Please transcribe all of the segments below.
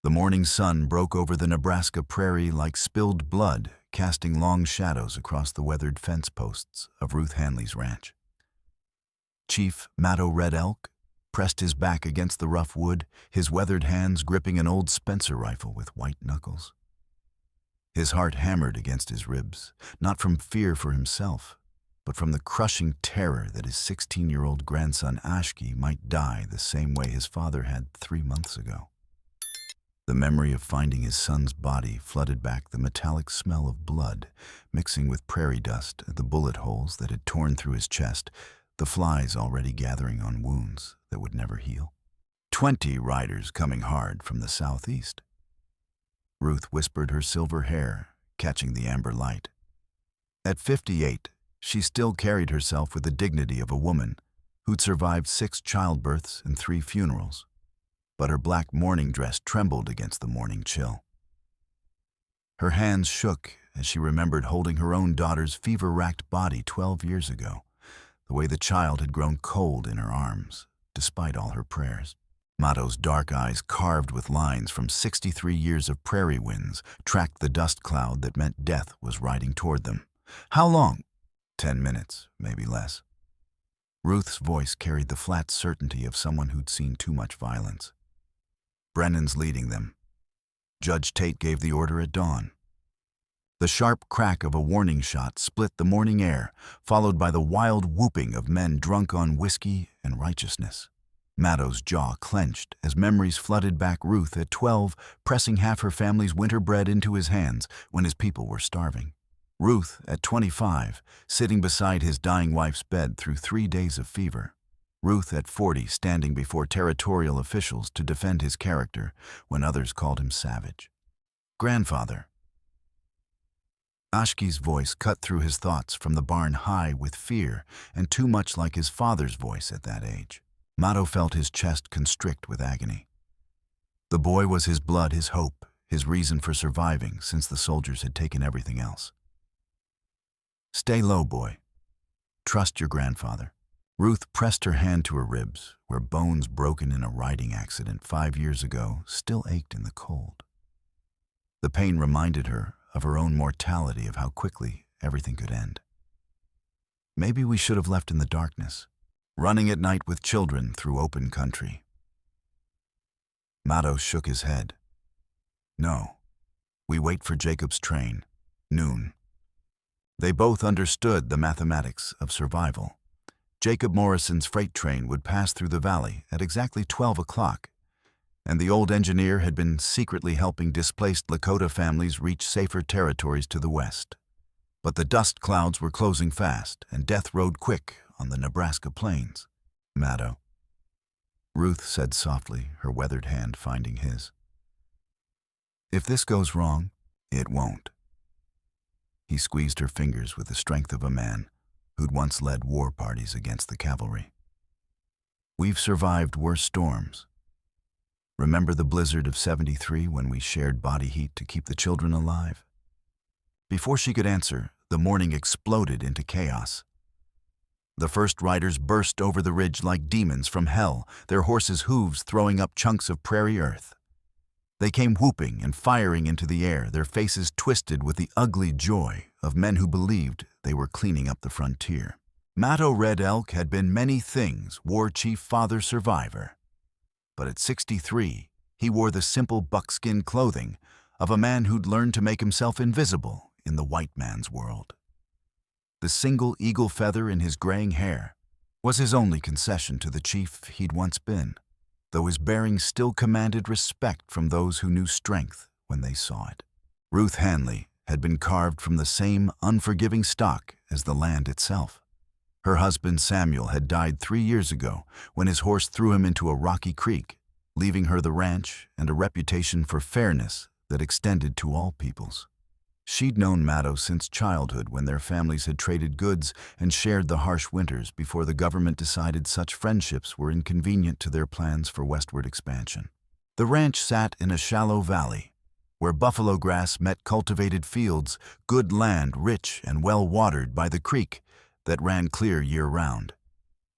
The morning sun broke over the Nebraska prairie like spilled blood, casting long shadows across the weathered fence posts of Ruth Hanley's ranch. Chief Mato Red Elk pressed his back against the rough wood, his weathered hands gripping an old Spencer rifle with white knuckles. His heart hammered against his ribs, not from fear for himself, but from the crushing terror that his 16-year-old grandson Ashki might die the same way his father had 3 months ago. The memory of finding his son's body flooded back the metallic smell of blood, mixing with prairie dust and the bullet holes that had torn through his chest, the flies already gathering on wounds that would never heal. 20 riders coming hard from the southeast. Ruth whispered her silver hair, catching the amber light. At 58, she still carried herself with the dignity of a woman who'd survived 6 childbirths and 3 funerals, but her black mourning dress trembled against the morning chill. Her hands shook as she remembered holding her own daughter's fever-racked body 12 years ago, the way the child had grown cold in her arms, despite all her prayers. Mato's dark eyes, carved with lines from 63 years of prairie winds, tracked the dust cloud that meant death was riding toward them. How long? 10 minutes, maybe less. Ruth's voice carried the flat certainty of someone who'd seen too much violence. Brennan's leading them. Judge Tate gave the order at dawn. The sharp crack of a warning shot split the morning air, followed by the wild whooping of men drunk on whiskey and righteousness. Mato's jaw clenched as memories flooded back Ruth at 12, pressing half her family's winter bread into his hands when his people were starving. Ruth, at 25, sitting beside his dying wife's bed through 3 days of fever. Ruth, at 40, standing before territorial officials to defend his character when others called him savage. Grandfather. Ashki's voice cut through his thoughts from the barn high with fear and too much like his father's voice at that age. Mato felt his chest constrict with agony. The boy was his blood, his hope, his reason for surviving since the soldiers had taken everything else. Stay low, boy. Trust your grandfather. Ruth pressed her hand to her ribs, where bones broken in a riding accident 5 years ago still ached in the cold. The pain reminded her of her own mortality, of how quickly everything could end. Maybe we should have left in the darkness, running at night with children through open country. Mato shook his head. No, we wait for Jacob's train, noon. They both understood the mathematics of survival. Jacob Morrison's freight train would pass through the valley at exactly 12 o'clock, and the old engineer had been secretly helping displaced Lakota families reach safer territories to the west. But the dust clouds were closing fast, and death rode quick on the Nebraska plains. Mato. Ruth said softly, her weathered hand finding his. If this goes wrong, it won't. He squeezed her fingers with the strength of a man who'd once led war parties against the cavalry. We've survived worse storms. Remember the blizzard of '73 when we shared body heat to keep the children alive? Before she could answer, the morning exploded into chaos. The first riders burst over the ridge like demons from hell, their horses' hooves throwing up chunks of prairie earth. They came whooping and firing into the air, their faces twisted with the ugly joy of men who believed they were cleaning up the frontier. Mato Red Elk had been many things, war chief, father, survivor. But at 63, he wore the simple buckskin clothing of a man who'd learned to make himself invisible in the white man's world. The single eagle feather in his graying hair was his only concession to the chief he'd once been, though his bearing still commanded respect from those who knew strength when they saw it. Ruth Hanley had been carved from the same unforgiving stock as the land itself. Her husband Samuel had died 3 years ago when his horse threw him into a rocky creek, leaving her the ranch and a reputation for fairness that extended to all peoples. She'd known Mato since childhood, when their families had traded goods and shared the harsh winters before the government decided such friendships were inconvenient to their plans for westward expansion. The ranch sat in a shallow valley, where buffalo grass met cultivated fields, good land rich and well-watered by the creek that ran clear year-round.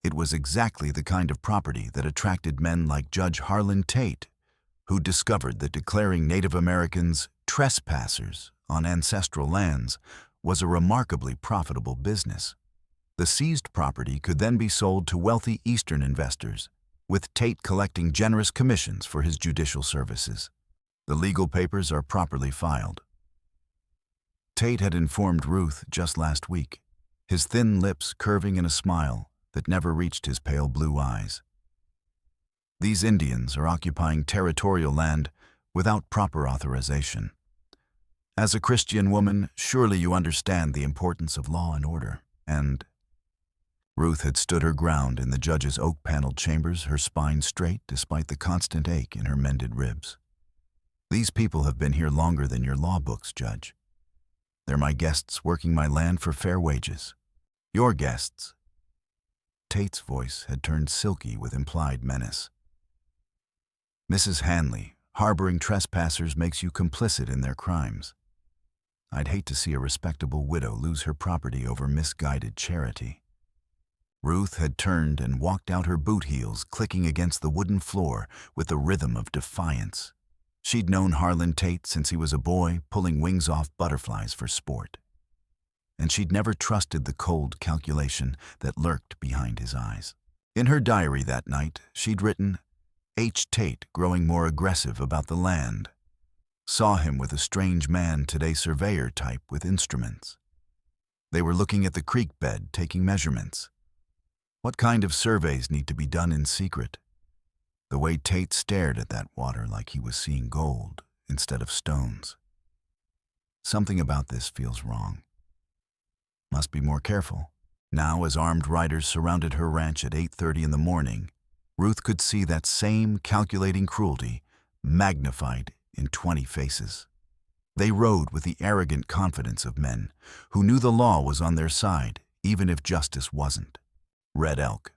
It was exactly the kind of property that attracted men like Judge Harlan Tate, who discovered that declaring Native Americans trespassers on ancestral lands was a remarkably profitable business. The seized property could then be sold to wealthy Eastern investors, with Tate collecting generous commissions for his judicial services. The legal papers are properly filed. Tate had informed Ruth just last week, his thin lips curving in a smile that never reached his pale blue eyes. These Indians are occupying territorial land without proper authorization. As a Christian woman, surely you understand the importance of law and order. And Ruth had stood her ground in the judge's oak-paneled chambers, her spine straight despite the constant ache in her mended ribs. These people have been here longer than your law books, Judge. They're my guests working my land for fair wages. Your guests. Tate's voice had turned silky with implied menace. Mrs. Hanley, harboring trespassers makes you complicit in their crimes. I'd hate to see a respectable widow lose her property over misguided charity. Ruth had turned and walked out, her boot heels clicking against the wooden floor with the rhythm of defiance. She'd known Harlan Tate since he was a boy, pulling wings off butterflies for sport. And she'd never trusted the cold calculation that lurked behind his eyes. In her diary that night, she'd written, H. Tate growing more aggressive about the land. Saw him with a strange man today, surveyor type with instruments. They were looking at the creek bed, taking measurements. What kind of surveys need to be done in secret? The way Tate stared at that water like he was seeing gold instead of stones. Something about this feels wrong. Must be more careful. Now, as armed riders surrounded her ranch at 8:30 in the morning, Ruth could see that same calculating cruelty magnified in 20 faces. They rode with the arrogant confidence of men who knew the law was on their side, even if justice wasn't. Red Elk.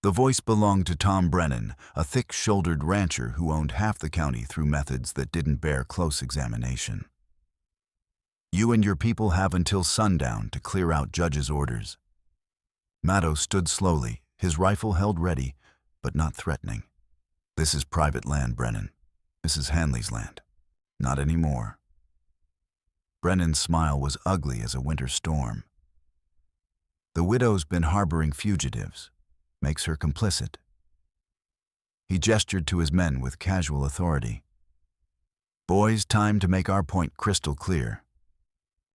The voice belonged to Tom Brennan, a thick-shouldered rancher who owned half the county through methods that didn't bear close examination. You and your people have until sundown to clear out Judge's orders. Mato stood slowly, his rifle held ready, but not threatening. This is private land, Brennan. Mrs. Hanley's land. Not anymore. Brennan's smile was ugly as a winter storm. The widow's been harboring fugitives. Makes her complicit. He gestured to his men with casual authority. Boys, time to make our point crystal clear.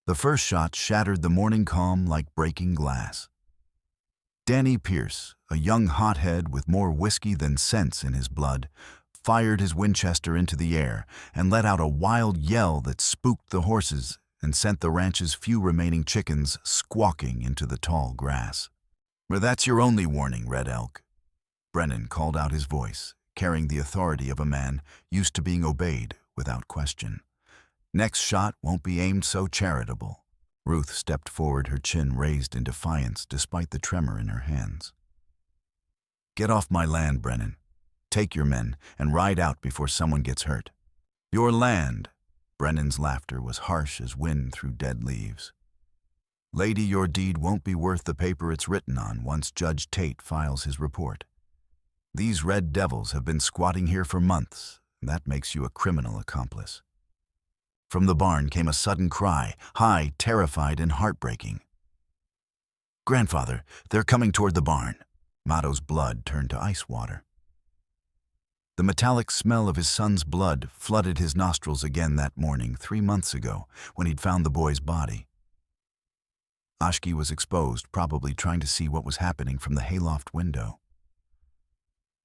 The first shot shattered the morning calm like breaking glass. Danny Pierce, a young hothead with more whiskey than sense in his blood, fired his Winchester into the air and let out a wild yell that spooked the horses and sent the ranch's few remaining chickens squawking into the tall grass. But that's your only warning, Red Elk. Brennan called out his voice, carrying the authority of a man used to being obeyed without question. Next shot won't be aimed so charitable. Ruth stepped forward, her chin raised in defiance despite the tremor in her hands. Get off my land, Brennan. Take your men and ride out before someone gets hurt. Your land. Brennan's laughter was harsh as wind through dead leaves. Lady, your deed won't be worth the paper it's written on once Judge Tate files his report. These red devils have been squatting here for months, and that makes you a criminal accomplice. From the barn came a sudden cry, high, terrified, and heartbreaking. Grandfather, they're coming toward the barn. Mato's blood turned to ice water. The metallic smell of his son's blood flooded his nostrils again that morning 3 months ago when he'd found the boy's body. Ashki was exposed, probably trying to see what was happening from the hayloft window.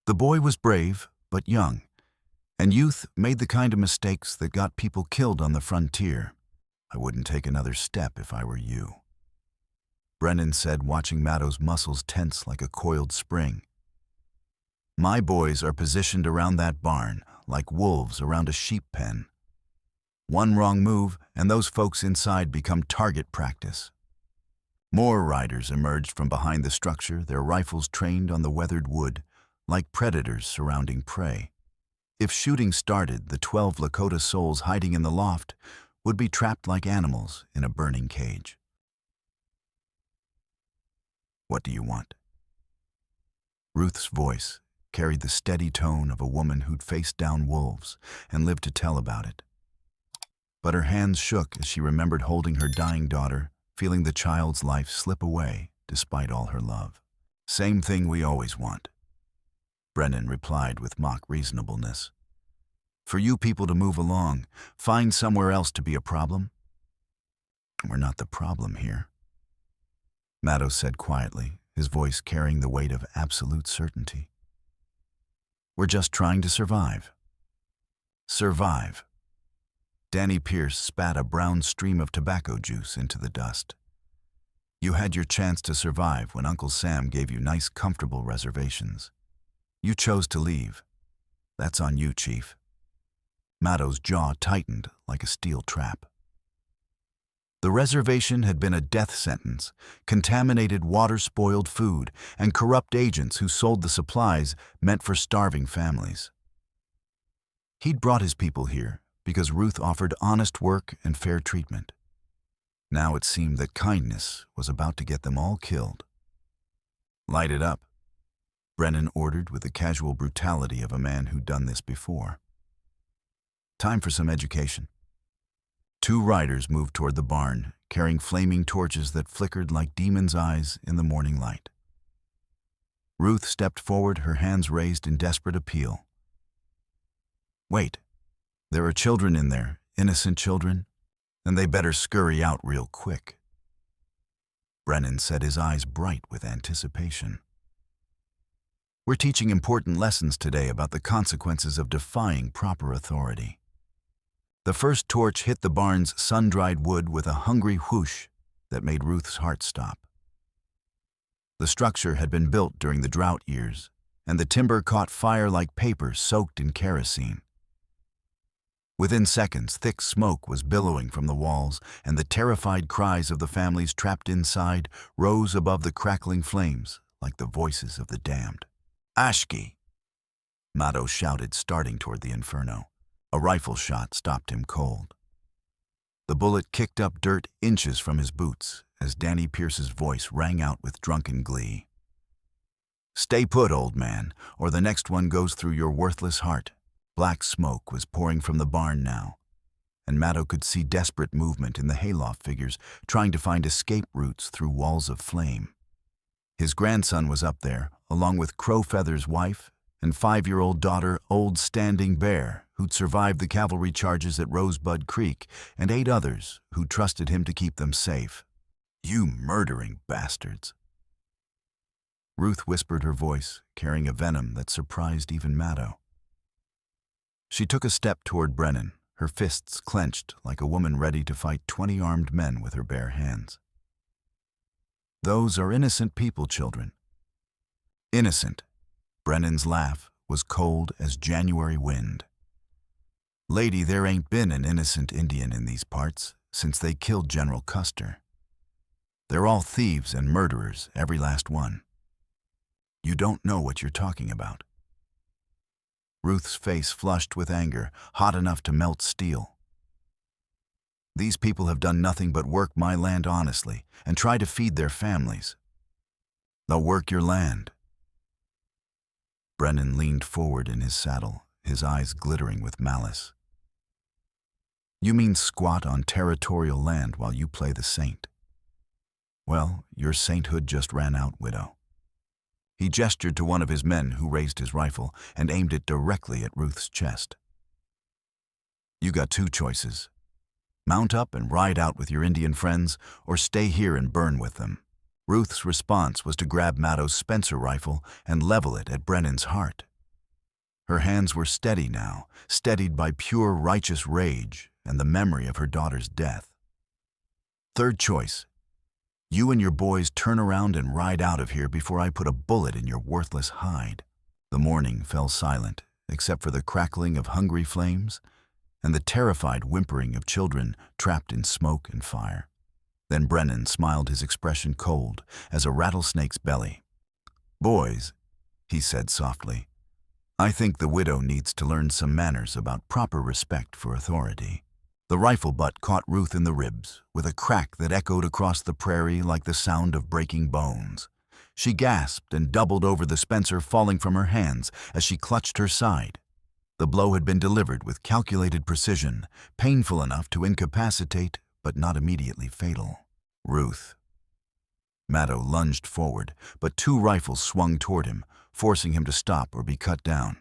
The boy was brave, but young, and youth made the kind of mistakes that got people killed on the frontier. I wouldn't take another step if I were you. Brennan said, watching Mato's muscles tense like a coiled spring. My boys are positioned around that barn, like wolves around a sheep pen. One wrong move, and those folks inside become target practice. More riders emerged from behind the structure, their rifles trained on the weathered wood, like predators surrounding prey. If shooting started, the 12 Lakota souls hiding in the loft would be trapped like animals in a burning cage. What do you want? Ruth's voice carried the steady tone of a woman who'd faced down wolves and lived to tell about it. But her hands shook as she remembered holding her dying daughter, feeling the child's life slip away despite all her love. "Same thing we always want," Brennan replied with mock reasonableness. "For you people to move along, find somewhere else to be a problem." "We're not the problem here," Mato said quietly, his voice carrying the weight of absolute certainty. "We're just trying to survive." Survive. Danny Pierce spat a brown stream of tobacco juice into the dust. "You had your chance to survive when Uncle Sam gave you nice, comfortable reservations. You chose to leave. That's on you, Chief." Mato's jaw tightened like a steel trap. The reservation had been a death sentence, contaminated water-spoiled food, and corrupt agents who sold the supplies meant for starving families. He'd brought his people here because Ruth offered honest work and fair treatment. Now it seemed that kindness was about to get them all killed. "Light it up," Brennan ordered with the casual brutality of a man who'd done this before. "Time for some education." 2 riders moved toward the barn, carrying flaming torches that flickered like demons' eyes in the morning light. Ruth stepped forward, her hands raised in desperate appeal. "Wait, there are children in there, innocent children, and they better scurry out real quick." Brennan said, his eyes bright with anticipation. "We're teaching important lessons today about the consequences of defying proper authority." The first torch hit the barn's sun-dried wood with a hungry whoosh that made Ruth's heart stop. The structure had been built during the drought years, and the timber caught fire like paper soaked in kerosene. Within seconds, thick smoke was billowing from the walls, and the terrified cries of the families trapped inside rose above the crackling flames like the voices of the damned. "Ashki!" Mato shouted, starting toward the inferno. A rifle shot stopped him cold. The bullet kicked up dirt inches from his boots as Danny Pierce's voice rang out with drunken glee. "Stay put, old man, or the next one goes through your worthless heart." Black smoke was pouring from the barn now, and Mato could see desperate movement in the hayloft figures trying to find escape routes through walls of flame. His grandson was up there, along with Crowfeather's wife and 5-year-old daughter, Old Standing Bear, who'd survived the cavalry charges at Rosebud Creek, and 8 others who trusted him to keep them safe. "You murdering bastards!" Ruth whispered, her voice carrying a venom that surprised even Mato. She took a step toward Brennan, her fists clenched like a woman ready to fight 20 armed men with her bare hands. "Those are innocent people, children." "Innocent." Brennan's laugh was cold as January wind. "Lady, there ain't been an innocent Indian in these parts since they killed General Custer. They're all thieves and murderers, every last one. You don't know what you're talking about." Ruth's face flushed with anger, hot enough to melt steel. "These people have done nothing but work my land honestly and try to feed their families. They'll work your land." Brennan leaned forward in his saddle, his eyes glittering with malice. "You mean squat on territorial land while you play the saint? Well, your sainthood just ran out, widow." He gestured to one of his men who raised his rifle and aimed it directly at Ruth's chest. "You got 2 choices. Mount up and ride out with your Indian friends, or stay here and burn with them." Ruth's response was to grab Mato's Spencer rifle and level it at Brennan's heart. Her hands were steady now, steadied by pure righteous rage and the memory of her daughter's death. "Third choice. You and your boys turn around and ride out of here before I put a bullet in your worthless hide." The morning fell silent, except for the crackling of hungry flames and the terrified whimpering of children trapped in smoke and fire. Then Brennan smiled, his expression cold as a rattlesnake's belly. "Boys," he said softly, "I think the widow needs to learn some manners about proper respect for authority." The rifle butt caught Ruth in the ribs with a crack that echoed across the prairie like the sound of breaking bones. She gasped and doubled over, the Spencer falling from her hands as she clutched her side. The blow had been delivered with calculated precision, painful enough to incapacitate, but not immediately fatal. Ruth. Mato lunged forward, but 2 rifles swung toward him, forcing him to stop or be cut down.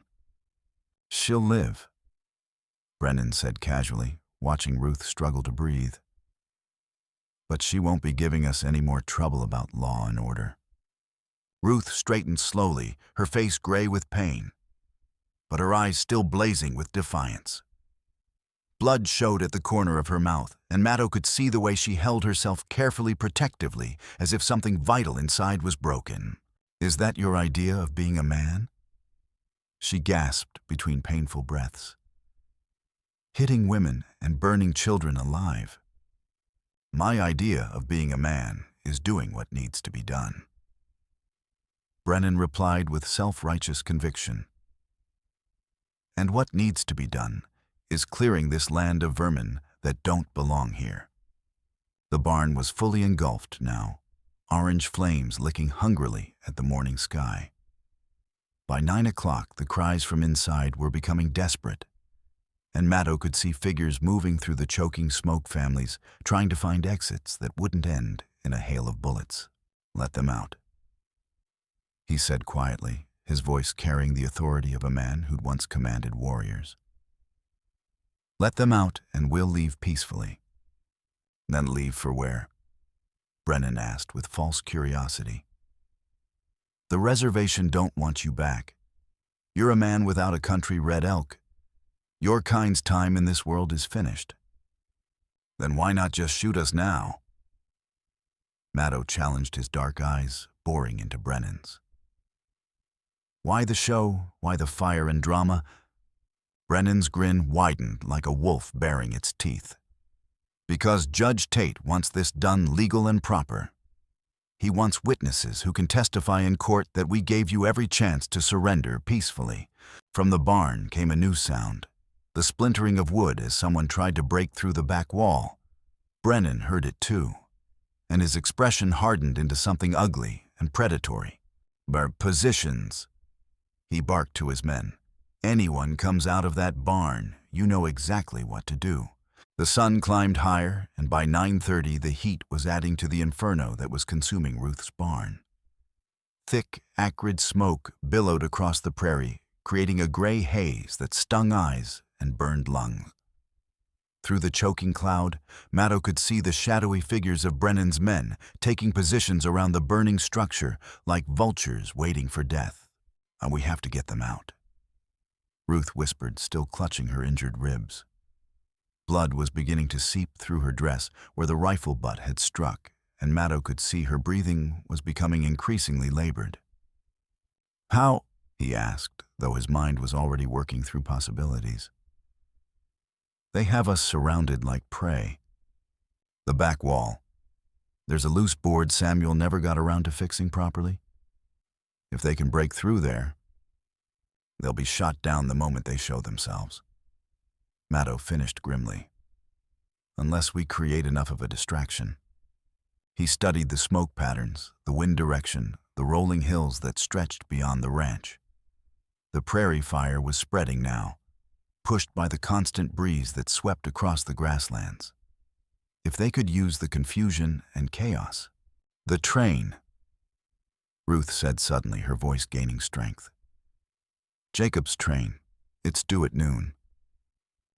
"She'll live," Brennan said casually, watching Ruth struggle to breathe. "But she won't be giving us any more trouble about law and order." Ruth straightened slowly, her face gray with pain, but her eyes still blazing with defiance. Blood showed at the corner of her mouth, and Mato could see the way she held herself carefully, protectively, as if something vital inside was broken. "Is that your idea of being a man?" She gasped between painful breaths. "Hitting women and burning children alive. My idea of being a man is doing what needs to be done," Brennan replied with self-righteous conviction. "And what needs to be done is clearing this land of vermin that don't belong here." The barn was fully engulfed now, orange flames licking hungrily at the morning sky. By 9 o'clock, the cries from inside were becoming desperate, and Mato could see figures moving through the choking smoke families, trying to find exits that wouldn't end in a hail of bullets. "Let them out," he said quietly, his voice carrying the authority of a man who'd once commanded warriors. "Let them out and we'll leave peacefully." "Then leave for where?" Brennan asked with false curiosity. "The reservation don't want you back. You're a man without a country, Red Elk. Your kind's time in this world is finished." "Then why not just shoot us now?" Mato challenged, his dark eyes boring into Brennan's. "Why the show? Why the fire and drama?" Brennan's grin widened like a wolf baring its teeth. "Because Judge Tate wants this done legal and proper. He wants witnesses who can testify in court that we gave you every chance to surrender peacefully." From the barn came a new sound, the splintering of wood as someone tried to break through the back wall. Brennan heard it too, and his expression hardened into something ugly and predatory. "Positions," he barked to his men. "Anyone comes out of that barn, you know exactly what to do." The sun climbed higher, and by 9:30 the heat was adding to the inferno that was consuming Ruth's barn. Thick, acrid smoke billowed across the prairie, creating a gray haze that stung eyes and burned lungs. Through the choking cloud, Mato could see the shadowy figures of Brennan's men taking positions around the burning structure like vultures waiting for death. "We have to get them out," Ruth whispered, still clutching her injured ribs. Blood was beginning to seep through her dress where the rifle butt had struck, and Mato could see her breathing was becoming increasingly labored. "How?" he asked, though his mind was already working through possibilities. "They have us surrounded like prey. The back wall. There's a loose board Samuel never got around to fixing properly. If they can break through there, they'll be shot down the moment they show themselves." Mato finished grimly. "Unless we create enough of a distraction." He studied the smoke patterns, the wind direction, the rolling hills that stretched beyond the ranch. The prairie fire was spreading now, pushed by the constant breeze that swept across the grasslands. If they could use the confusion and chaos. "The train," Ruth said suddenly, her voice gaining strength. "Jacob's train. It's due at noon."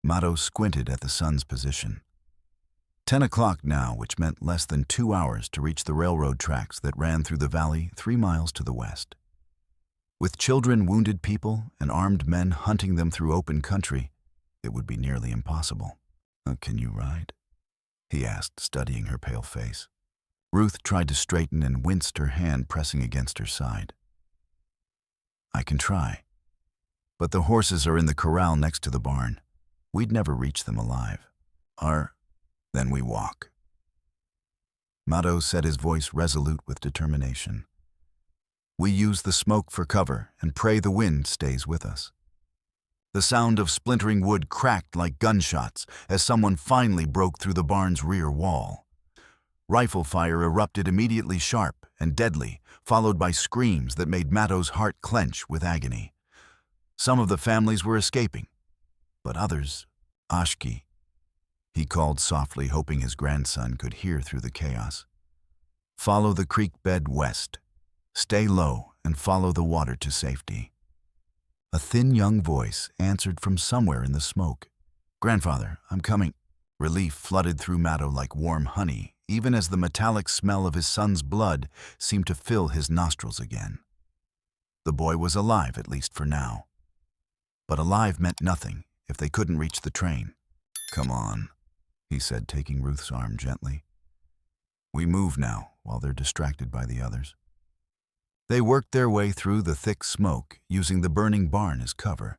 Mato squinted at the sun's position. 10 o'clock now, which meant less than 2 hours to reach the railroad tracks that ran through the valley 3 miles to the west. With children, wounded people, and armed men hunting them through open country, it would be nearly impossible. "Can you ride?" he asked, studying her pale face. Ruth tried to straighten and winced, her hand pressing against her side. "I can try, but the horses are in the corral next to the barn. We'd never reach them alive." Then we walk." Mato said, his voice resolute with determination. "We use the smoke for cover and pray the wind stays with us." The sound of splintering wood cracked like gunshots as someone finally broke through the barn's rear wall. Rifle fire erupted immediately sharp and deadly, followed by screams that made Mato's heart clench with agony. Some of the families were escaping, but others, Ashki, he called softly, hoping his grandson could hear through the chaos. Follow the creek bed west. Stay low and follow the water to safety. A thin young voice answered from somewhere in the smoke. Grandfather, I'm coming. Relief flooded through Mato like warm honey, even as the metallic smell of his son's blood seemed to fill his nostrils again. The boy was alive, at least for now. But alive meant nothing if they couldn't reach the train. Come on, he said, taking Ruth's arm gently. We move now, while they're distracted by the others. They worked their way through the thick smoke, using the burning barn as cover,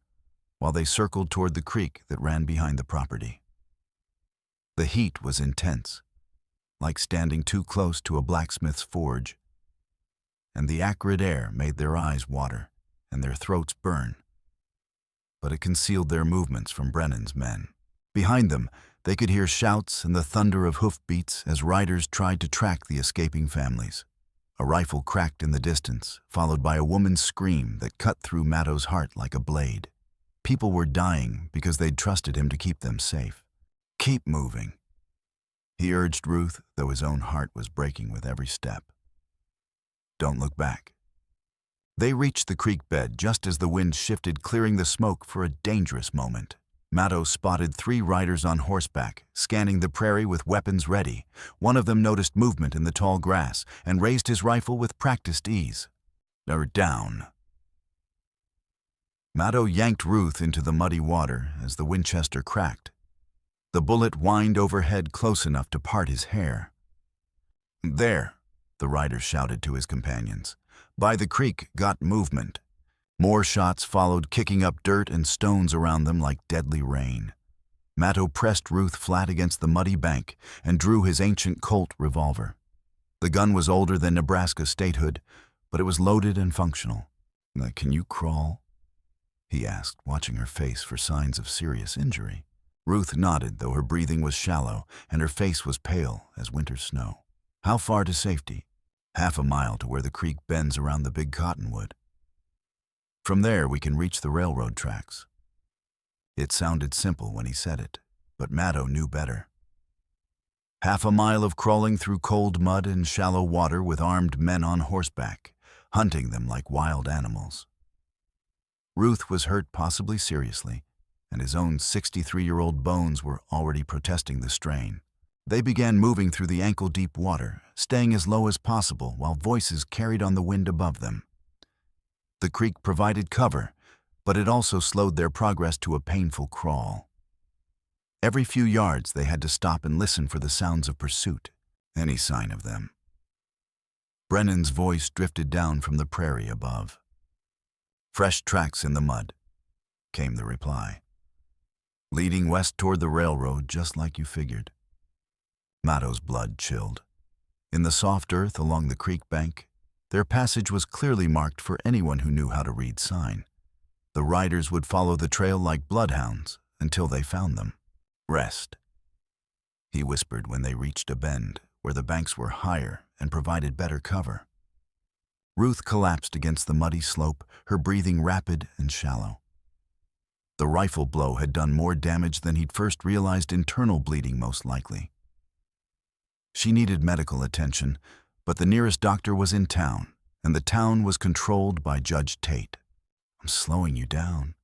while they circled toward the creek that ran behind the property. The heat was intense, like standing too close to a blacksmith's forge, and the acrid air made their eyes water and their throats burn. But it concealed their movements from Brennan's men. Behind them, they could hear shouts and the thunder of hoofbeats as riders tried to track the escaping families. A rifle cracked in the distance, followed by a woman's scream that cut through Mato's heart like a blade. People were dying because they'd trusted him to keep them safe. Keep moving, he urged Ruth, though his own heart was breaking with every step. Don't look back. They reached the creek bed just as the wind shifted, clearing the smoke for a dangerous moment. Mato spotted 3 riders on horseback, scanning the prairie with weapons ready. One of them noticed movement in the tall grass and raised his rifle with practiced ease. They're down. Mato yanked Ruth into the muddy water as the Winchester cracked. The bullet whined overhead close enough to part his hair. There, the rider shouted to his companions. By the creek got movement. More shots followed, kicking up dirt and stones around them like deadly rain. Mato pressed Ruth flat against the muddy bank and drew his ancient Colt revolver. The gun was older than Nebraska statehood, but it was loaded and functional. Can you crawl? He asked, watching her face for signs of serious injury. Ruth nodded, though her breathing was shallow and her face was pale as winter snow. How far to safety? Half a mile to where the creek bends around the big cottonwood. From there, we can reach the railroad tracks. It sounded simple when he said it, but Mato knew better. Half a mile of crawling through cold mud and shallow water with armed men on horseback, hunting them like wild animals. Ruth was hurt possibly seriously, and his own 63-year-old bones were already protesting the strain. They began moving through the ankle-deep water, staying as low as possible while voices carried on the wind above them. The creek provided cover, but it also slowed their progress to a painful crawl. Every few yards they had to stop and listen for the sounds of pursuit, any sign of them. Brennan's voice drifted down from the prairie above. Fresh tracks in the mud, came the reply. Leading west toward the railroad, just like you figured. Mato's blood chilled. In the soft earth along the creek bank, their passage was clearly marked for anyone who knew how to read sign. The riders would follow the trail like bloodhounds until they found them. Rest, he whispered when they reached a bend where the banks were higher and provided better cover. Ruth collapsed against the muddy slope, her breathing rapid and shallow. The rifle blow had done more damage than he'd first realized, internal bleeding most likely. She needed medical attention, but the nearest doctor was in town, and the town was controlled by Judge Tate. I'm slowing you down.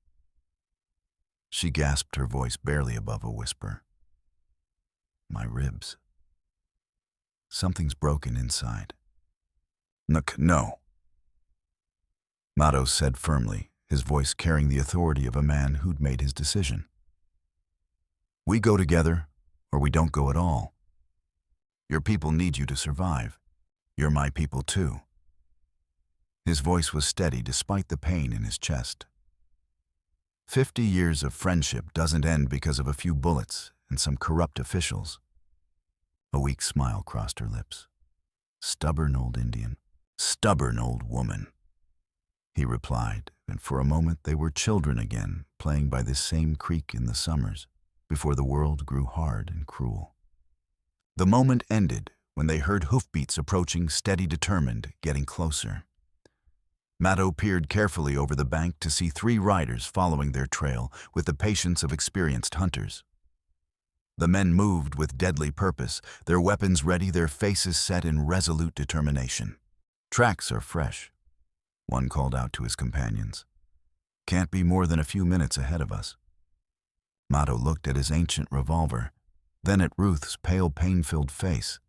She gasped, her voice barely above a whisper. My ribs. Something's broken inside. No. Mato said firmly, his voice carrying the authority of a man who'd made his decision. We go together, or we don't go at all. Your people need you to survive. You're my people too. His voice was steady despite the pain in his chest. 50 years of friendship doesn't end because of a few bullets and some corrupt officials. A weak smile crossed her lips. Stubborn old Indian. Stubborn old woman. He replied, and for a moment they were children again, playing by this same creek in the summers, before the world grew hard and cruel. The moment ended when they heard hoofbeats approaching, steady, determined, getting closer. Mato peered carefully over the bank to see 3 riders following their trail with the patience of experienced hunters. The men moved with deadly purpose, their weapons ready, their faces set in resolute determination. "Tracks are fresh," one called out to his companions. "Can't be more than a few minutes ahead of us." Mato looked at his ancient revolver, then at Ruth's pale, pain-filled face.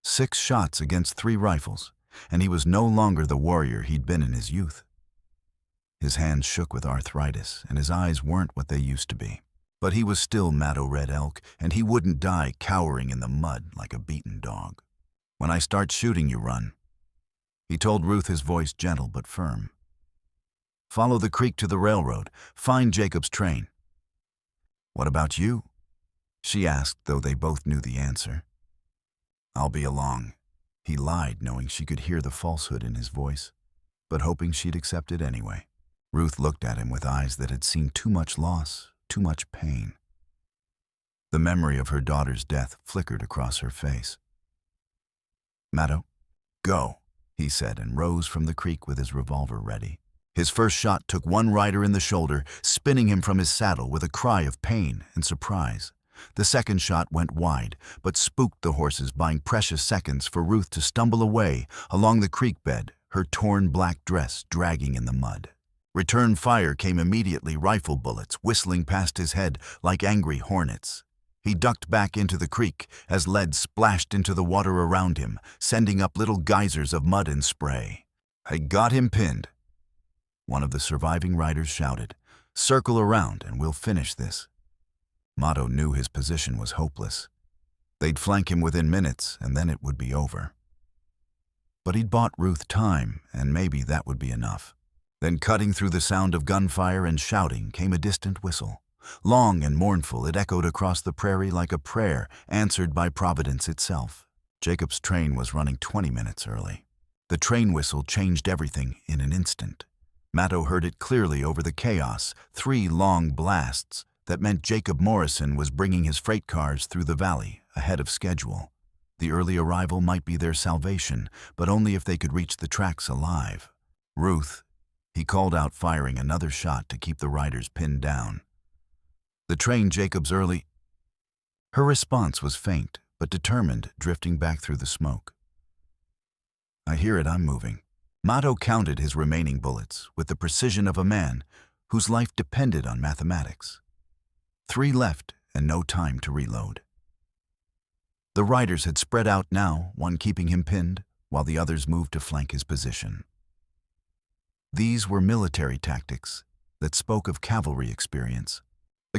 6 shots against 3 rifles, and he was no longer the warrior he'd been in his youth. His hands shook with arthritis, and his eyes weren't what they used to be. But he was still Mato Red Elk, and he wouldn't die cowering in the mud like a beaten dog. "When I start shooting, you run," he told Ruth, his voice gentle but firm. "Follow the creek to the railroad. Find Jacob's train." "What about you?" she asked, though they both knew the answer. "I'll be along," he lied, knowing she could hear the falsehood in his voice, but hoping she'd accept it anyway. Ruth looked at him with eyes that had seen too much loss, too much pain. The memory of her daughter's death flickered across her face. "Mato, go," he said, and rose from the creek with his revolver ready. His first shot took one rider in the shoulder, spinning him from his saddle with a cry of pain and surprise. The second shot went wide, but spooked the horses, buying precious seconds for Ruth to stumble away along the creek bed, her torn black dress dragging in the mud. Return fire came immediately, rifle bullets whistling past his head like angry hornets. He ducked back into the creek as lead splashed into the water around him, sending up little geysers of mud and spray. "I got him pinned," one of the surviving riders shouted. "Circle around and we'll finish this." Mato knew his position was hopeless. They'd flank him within minutes, and then it would be over. But he'd bought Ruth time, and maybe that would be enough. Then, cutting through the sound of gunfire and shouting, came a distant whistle. Long and mournful, it echoed across the prairie like a prayer answered by Providence itself. Jacob's train was running 20 minutes early. The train whistle changed everything in an instant. Mato heard it clearly over the chaos, 3 long blasts that meant Jacob Morrison was bringing his freight cars through the valley ahead of schedule. The early arrival might be their salvation, but only if they could reach the tracks alive. "Ruth," he called out, firing another shot to keep the riders pinned down. "The train Jacob's early." Her response was faint, but determined, drifting back through the smoke. "I hear it, I'm moving." Mato counted his remaining bullets with the precision of a man whose life depended on mathematics. 3 left and no time to reload. The riders had spread out now, one keeping him pinned, while the others moved to flank his position. These were military tactics that spoke of cavalry experience.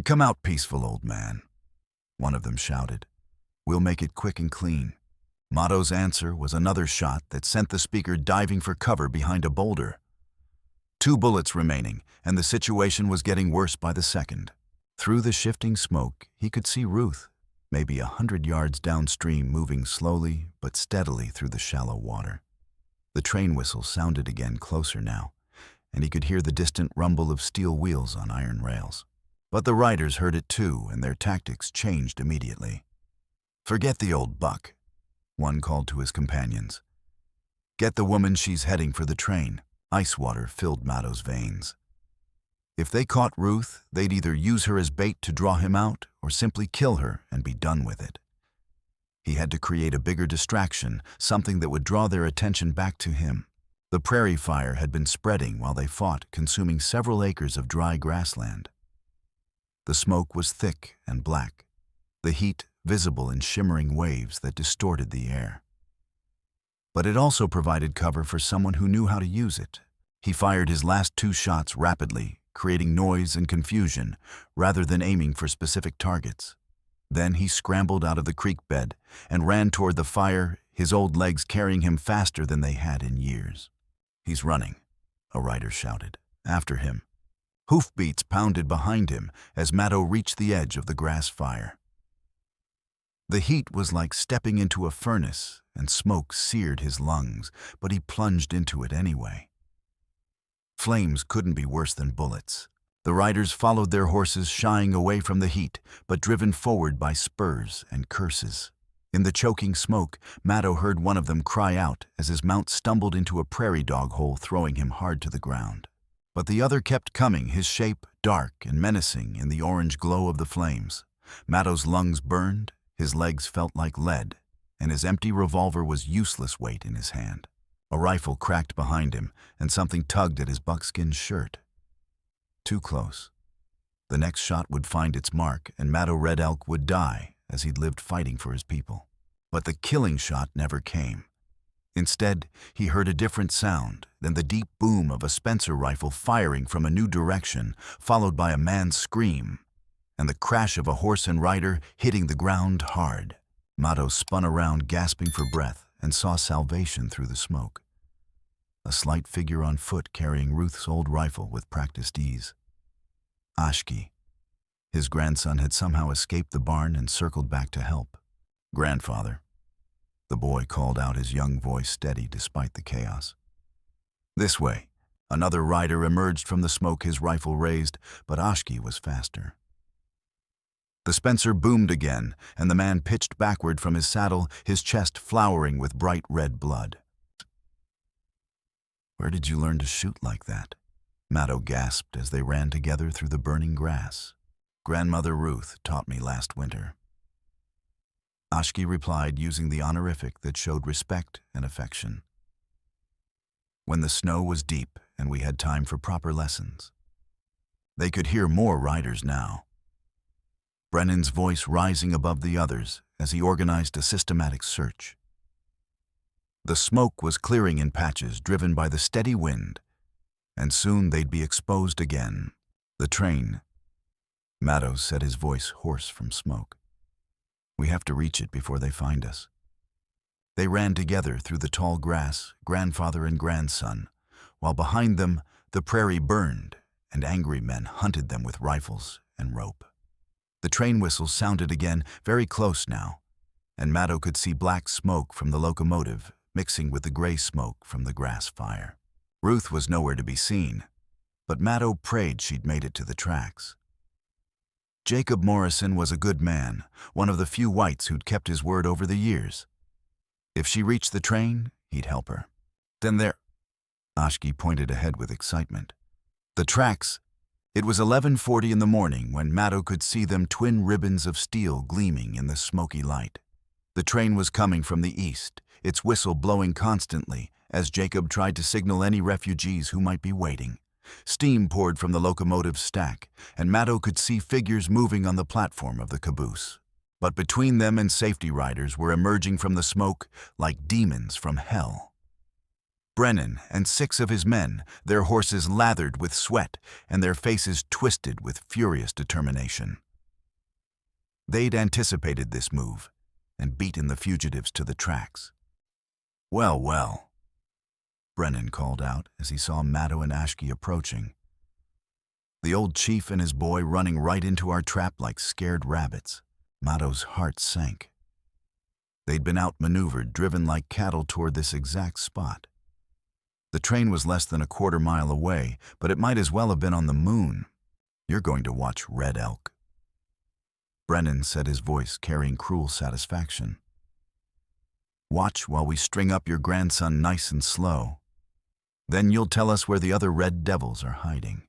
"Come out peaceful, old man," one of them shouted. "We'll make it quick and clean." Mato's answer was another shot that sent the speaker diving for cover behind a boulder. 2 bullets remaining, and the situation was getting worse by the second. Through the shifting smoke, he could see Ruth, maybe 100 yards downstream, moving slowly but steadily through the shallow water. The train whistle sounded again, closer now, and he could hear the distant rumble of steel wheels on iron rails. But the riders heard it too, and their tactics changed immediately. "Forget the old buck," one called to his companions. "Get the woman, she's heading for the train." Ice water filled Mato's veins. If they caught Ruth, they'd either use her as bait to draw him out or simply kill her and be done with it. He had to create a bigger distraction, something that would draw their attention back to him. The prairie fire had been spreading while they fought, consuming several acres of dry grassland. The smoke was thick and black, the heat visible in shimmering waves that distorted the air. But it also provided cover for someone who knew how to use it. He fired his last 2 shots rapidly, creating noise and confusion rather than aiming for specific targets. Then he scrambled out of the creek bed and ran toward the fire, his old legs carrying him faster than they had in years. "He's running," a rider shouted. After him. Hoofbeats pounded behind him as Mato reached the edge of the grass fire. The heat was like stepping into a furnace, and smoke seared his lungs, but he plunged into it anyway. Flames couldn't be worse than bullets. The riders followed their horses, shying away from the heat, but driven forward by spurs and curses. In the choking smoke, Mato heard one of them cry out as his mount stumbled into a prairie dog hole, throwing him hard to the ground. But the other kept coming, his shape dark and menacing in the orange glow of the flames. Mato's lungs burned, his legs felt like lead, and his empty revolver was useless weight in his hand. A rifle cracked behind him, and something tugged at his buckskin shirt. Too close. The next shot would find its mark, and Mato Red Elk would die as he'd lived fighting for his people. But the killing shot never came. Instead, he heard a different sound than the deep boom of a Spencer rifle firing from a new direction, followed by a man's scream, and the crash of a horse and rider hitting the ground hard. Mato spun around, gasping for breath, and saw salvation through the smoke. A slight figure on foot carrying Ruth's old rifle with practiced ease. Ashki. His grandson had somehow escaped the barn and circled back to help. "Grandfather." The boy called out, his young voice steady despite the chaos. "This way." Another rider emerged from the smoke, his rifle raised, but Ashki was faster. The Spencer boomed again, and the man pitched backward from his saddle, his chest flowering with bright red blood. "Where did you learn to shoot like that?" Mato gasped as they ran together through the burning grass. "Grandmother Ruth taught me last winter." Ashki replied, using the honorific that showed respect and affection. When the snow was deep and we had time for proper lessons. They could hear more riders now. Brennan's voice rising above the others as he organized a systematic search. The smoke was clearing in patches driven by the steady wind, and soon they'd be exposed again. "The train," Mato said, his voice hoarse from smoke. "We have to reach it before they find us." They ran together through the tall grass, grandfather and grandson, while behind them the prairie burned and angry men hunted them with rifles and rope. The train whistle sounded again, very close now, and Mato could see black smoke from the locomotive mixing with the gray smoke from the grass fire. Ruth was nowhere to be seen, but Mato prayed she'd made it to the tracks. Jacob Morrison was a good man, one of the few whites who'd kept his word over the years. If she reached the train, he'd help her. Then there... Ashki pointed ahead with excitement. The tracks. It was 11:40 in the morning when Mato could see them, twin ribbons of steel gleaming in the smoky light. The train was coming from the east, its whistle blowing constantly as Jacob tried to signal any refugees who might be waiting. Steam poured from the locomotive's stack, and Mato could see figures moving on the platform of the caboose. But between them and safety riders were emerging from the smoke like demons from hell. Brennan and 6 of his men, their horses lathered with sweat and their faces twisted with furious determination. They'd anticipated this move and beaten the fugitives to the tracks. "Well, well," Brennan called out as he saw Mato and Ashki approaching. "The old chief and his boy running right into our trap like scared rabbits." Mato's heart sank. They'd been outmaneuvered, driven like cattle toward this exact spot. The train was less than a quarter mile away, but it might as well have been on the moon. "You're going to watch Red Elk," Brennan said, his voice carrying cruel satisfaction. "Watch while we string up your grandson nice and slow. Then you'll tell us where the other red devils are hiding."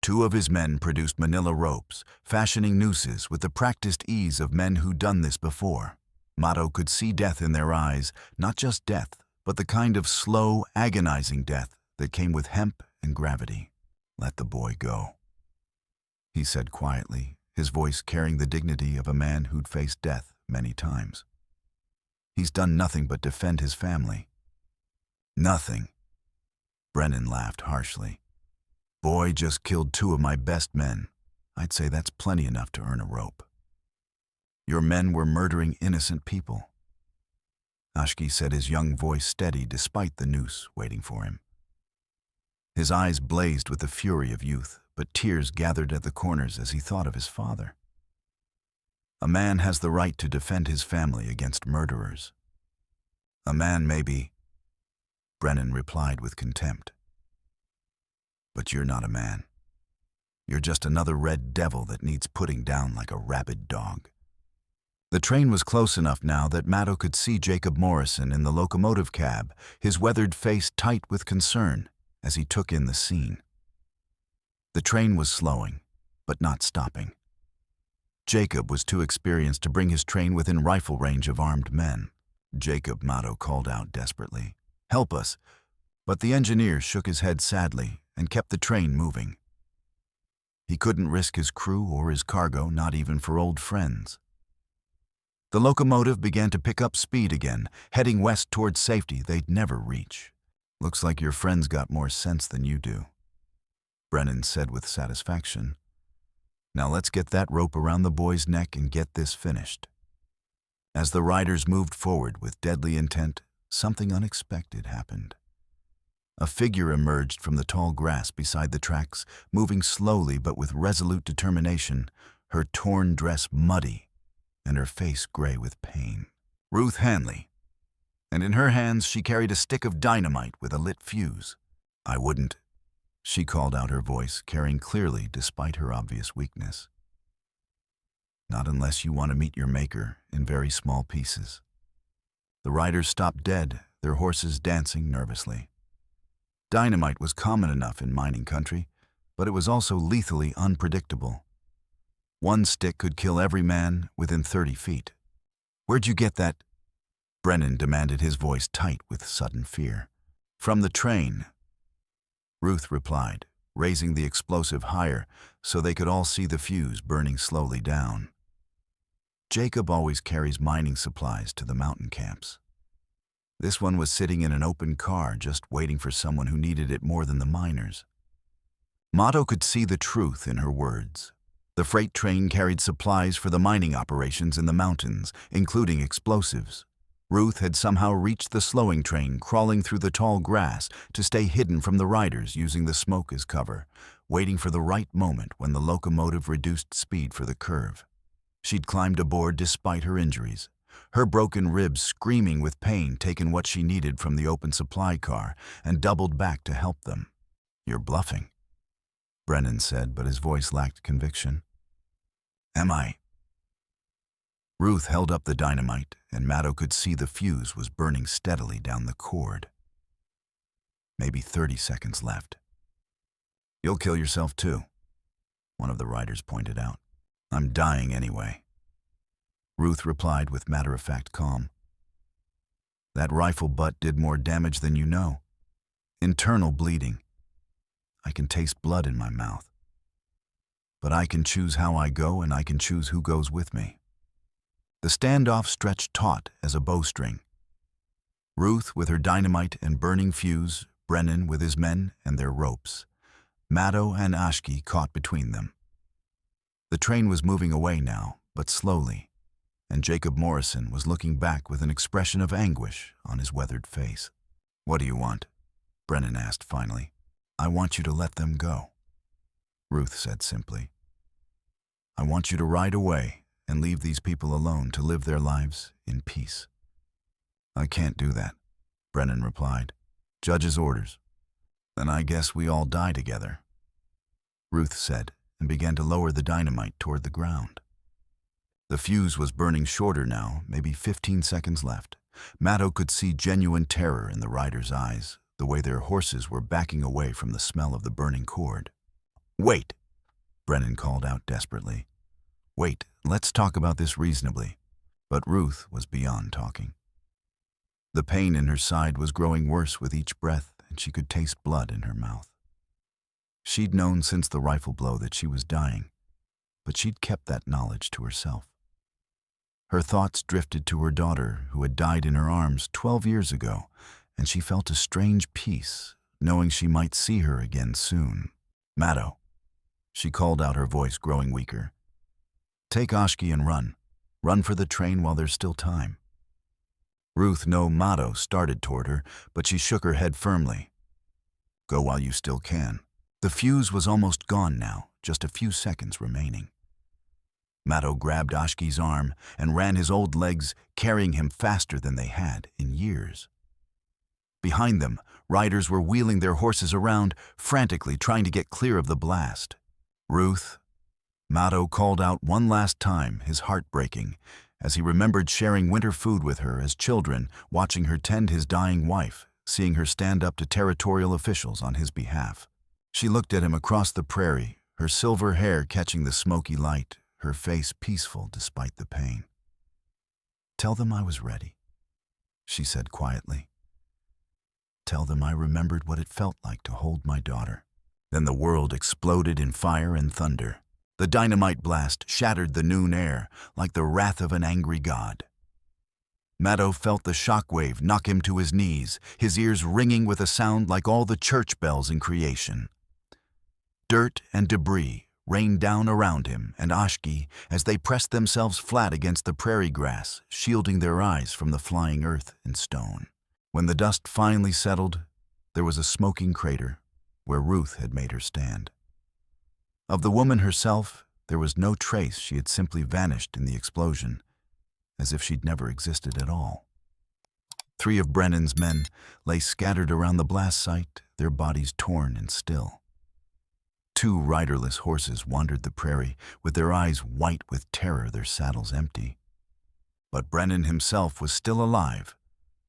2 of his men produced manila ropes, fashioning nooses with the practiced ease of men who'd done this before. Mato could see death in their eyes, not just death, but the kind of slow, agonizing death that came with hemp and gravity. "Let the boy go," he said quietly, his voice carrying the dignity of a man who'd faced death many times. "He's done nothing but defend his family." "Nothing," Brennan laughed harshly. "Boy just killed 2 of my best men. I'd say that's plenty enough to earn a rope. Your men were murdering innocent people." Ashki said, his young voice steady despite the noose waiting for him. His eyes blazed with the fury of youth, but tears gathered at the corners as he thought of his father. "A man has the right to defend his family against murderers." "A man, maybe," Brennan replied with contempt. "But you're not a man. You're just another red devil that needs putting down like a rabid dog." The train was close enough now that Mato could see Jacob Morrison in the locomotive cab, his weathered face tight with concern as he took in the scene. The train was slowing, but not stopping. Jacob was too experienced to bring his train within rifle range of armed men. "Jacob," Mato called out desperately. "Help us." But the engineer shook his head sadly and kept the train moving. He couldn't risk his crew or his cargo, not even for old friends. The locomotive began to pick up speed again, heading west towards safety they'd never reach. "Looks like your friend's got more sense than you do," Brennan said with satisfaction. "Now let's get that rope around the boy's neck and get this finished." As the riders moved forward with deadly intent, something unexpected happened. A figure emerged from the tall grass beside the tracks, moving slowly but with resolute determination, her torn dress muddy and her face gray with pain. Ruth Hanley. And in her hands she carried a stick of dynamite with a lit fuse. "I wouldn't," she called out, her voice carrying clearly despite her obvious weakness. "Not unless you want to meet your maker in very small pieces." The riders stopped dead, their horses dancing nervously. Dynamite was common enough in mining country, but it was also lethally unpredictable. One stick could kill every man within 30 feet. "Where'd you get that?" Brennan demanded, his voice tight with sudden fear. "From the train," Ruth replied, raising the explosive higher so they could all see the fuse burning slowly down. "Jacob always carries mining supplies to the mountain camps. This one was sitting in an open car just waiting for someone who needed it more than the miners." Mato could see the truth in her words. The freight train carried supplies for the mining operations in the mountains, including explosives. Ruth had somehow reached the slowing train, crawling through the tall grass to stay hidden from the riders, using the smoke as cover, waiting for the right moment when the locomotive reduced speed for the curve. She'd climbed aboard despite her injuries, her broken ribs screaming with pain, taken what she needed from the open supply car, and doubled back to help them. "You're bluffing," Brennan said, but his voice lacked conviction. "Am I?" Ruth held up the dynamite, and Mato could see the fuse was burning steadily down the cord. Maybe 30 seconds left. "You'll kill yourself too," one of the riders pointed out. "I'm dying anyway," Ruth replied with matter-of-fact calm. "That rifle butt did more damage than you know. Internal bleeding. I can taste blood in my mouth. But I can choose how I go, and I can choose who goes with me." The standoff stretched taut as a bowstring. Ruth with her dynamite and burning fuse, Brennan with his men and their ropes. Mato and Ashki caught between them. The train was moving away now, but slowly, and Jacob Morrison was looking back with an expression of anguish on his weathered face. "What do you want?" Brennan asked finally. "I want you to let them go," Ruth said simply. "I want you to ride away and leave these people alone to live their lives in peace." "I can't do that," Brennan replied. "Judge's orders." "Then I guess we all die together," Ruth said, and began to lower the dynamite toward the ground. The fuse was burning shorter now, maybe 15 seconds left. Mato could see genuine terror in the riders' eyes, the way their horses were backing away from the smell of the burning cord. "Wait," Brennan called out desperately. "Wait, let's talk about this reasonably." But Ruth was beyond talking. The pain in her side was growing worse with each breath, and she could taste blood in her mouth. She'd known since the rifle blow that she was dying, but she'd kept that knowledge to herself. Her thoughts drifted to her daughter, who had died in her arms 12 years ago, and she felt a strange peace, knowing she might see her again soon. "Mato," she called out, her voice growing weaker. "Take Ashki and run. Run for the train while there's still time." Ruth no Mato started toward her, but she shook her head firmly. "Go while you still can." The fuse was almost gone now, just a few seconds remaining. Mato grabbed Ashki's arm and ran his old legs, carrying him faster than they had in years. Behind them, riders were wheeling their horses around, frantically trying to get clear of the blast. "Ruth," Mato called out one last time, his heart breaking, as he remembered sharing winter food with her as children, watching her tend his dying wife, seeing her stand up to territorial officials on his behalf. She looked at him across the prairie, her silver hair catching the smoky light, her face peaceful despite the pain. "Tell them I was ready," she said quietly. "Tell them I remembered what it felt like to hold my daughter." Then the world exploded in fire and thunder. The dynamite blast shattered the noon air like the wrath of an angry god. Mato felt the shockwave knock him to his knees, his ears ringing with a sound like all the church bells in creation. Dirt and debris rained down around him and Ashki as they pressed themselves flat against the prairie grass, shielding their eyes from the flying earth and stone. When the dust finally settled, there was a smoking crater where Ruth had made her stand. Of the woman herself, there was no trace. She had simply vanished in the explosion, as if she'd never existed at all. 3 of Brennan's men lay scattered around the blast site, their bodies torn and still. 2 riderless horses wandered the prairie, with their eyes white with terror, their saddles empty. But Brennan himself was still alive,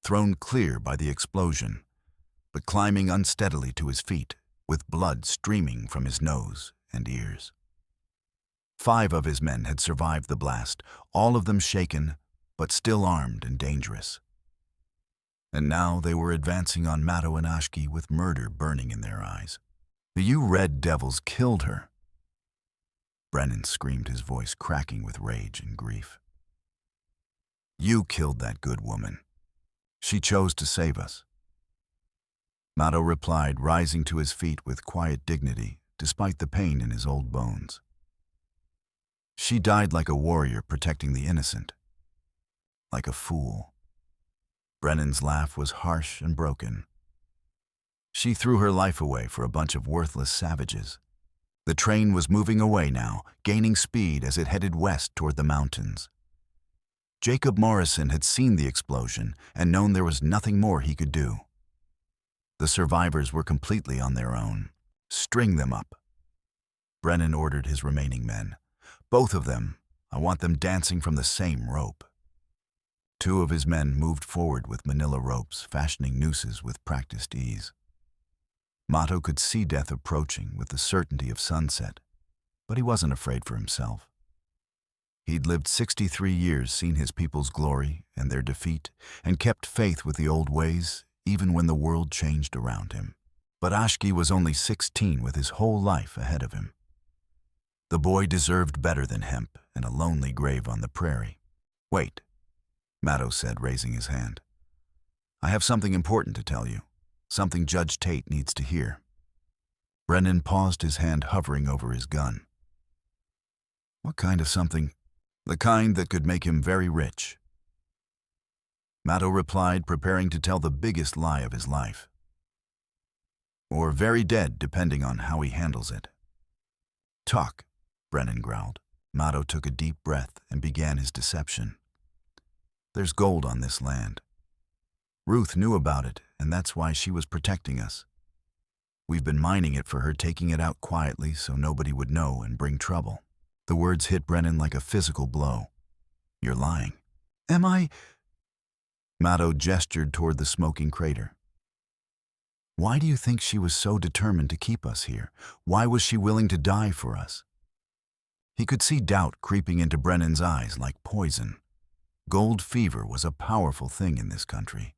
thrown clear by the explosion, but climbing unsteadily to his feet, with blood streaming from his nose and ears. 5 of his men had survived the blast, all of them shaken, but still armed and dangerous. And now they were advancing on Mato and Ashki with murder burning in their eyes. "You red devils killed her!" Brennan screamed, his voice cracking with rage and grief. "You killed that good woman. She chose to save us." Mato replied, rising to his feet with quiet dignity, despite the pain in his old bones. "She died like a warrior protecting the innocent. Like a fool." Brennan's laugh was harsh and broken. "She threw her life away for a bunch of worthless savages." The train was moving away now, gaining speed as it headed west toward the mountains. Jacob Morrison had seen the explosion and known there was nothing more he could do. The survivors were completely on their own. "String them up," Brennan ordered his remaining men. "Both of them. I want them dancing from the same rope." 2 of his men moved forward with manila ropes, fashioning nooses with practiced ease. Mato could see death approaching with the certainty of sunset, but he wasn't afraid for himself. He'd lived 63 years, seen his people's glory and their defeat, and kept faith with the old ways, even when the world changed around him. But Ashki was only 16 with his whole life ahead of him. The boy deserved better than hemp and a lonely grave on the prairie. "Wait," Mato said, raising his hand. "I have something important to tell you, something Judge Tate needs to hear." Brennan paused, his hand hovering over his gun. "What kind of something?" "The kind that could make him very rich." Mato replied, preparing to tell the biggest lie of his life. "Or very dead, depending on how he handles it." "Talk," Brennan growled. Mato took a deep breath and began his deception. "There's gold on this land. Ruth knew about it, and that's why she was protecting us. We've been mining it for her, taking it out quietly so nobody would know and bring trouble." The words hit Brennan like a physical blow. "You're lying." "Am I?" Mato gestured toward the smoking crater. "Why do you think she was so determined to keep us here? Why was she willing to die for us?" He could see doubt creeping into Brennan's eyes like poison. Gold fever was a powerful thing in this country,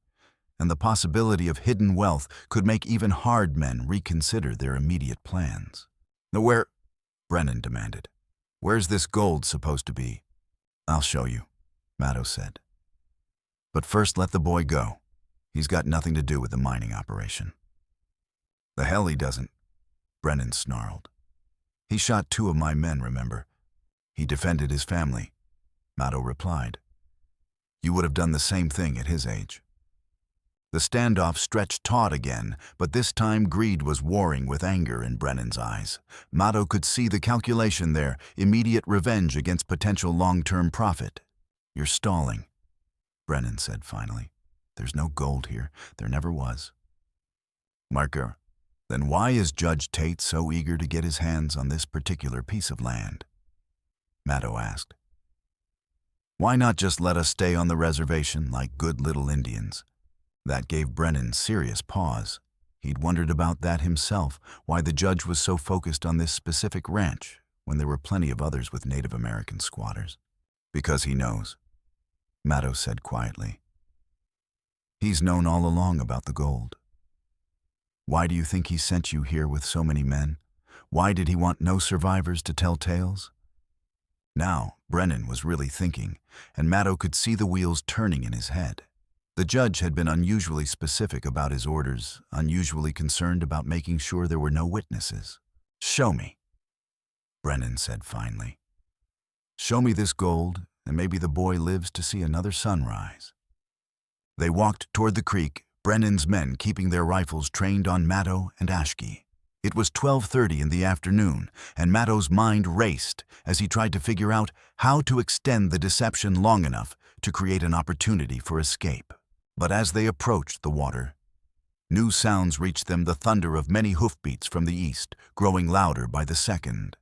and the possibility of hidden wealth could make even hard men reconsider their immediate plans. "Where?" Brennan demanded. "Where's this gold supposed to be?" "I'll show you," Mato said. "But first let the boy go. He's got nothing to do with the mining operation." "The hell he doesn't," Brennan snarled. "He shot 2 of my men, remember? He defended his family," Mato replied. "You would have done the same thing at his age." The standoff stretched taut again, but this time greed was warring with anger in Brennan's eyes. Mato could see the calculation there, immediate revenge against potential long-term profit. "You're stalling," Brennan said finally. "There's no gold here. There never was." "Marker, then why is Judge Tate so eager to get his hands on this particular piece of land?" Mato asked. Why not just let us stay on the reservation like good little Indians? That gave Brennan serious pause. He'd wondered about that himself, why the judge was so focused on this specific ranch when there were plenty of others with Native American squatters. Because he knows, Mato said quietly. He's known all along about the gold. Why do you think he sent you here with so many men? Why did he want no survivors to tell tales? Now, Brennan was really thinking, and Mato could see the wheels turning in his head. The judge had been unusually specific about his orders, unusually concerned about making sure there were no witnesses. "Show me," Brennan said finally. "Show me this gold, and maybe the boy lives to see another sunrise." They walked toward the creek, Brennan's men keeping their rifles trained on Mato and Ashki. It was 12:30 in the afternoon, and Mato's mind raced as he tried to figure out how to extend the deception long enough to create an opportunity for escape. But as they approached the water, new sounds reached them, the thunder of many hoofbeats from the east, growing louder by the second.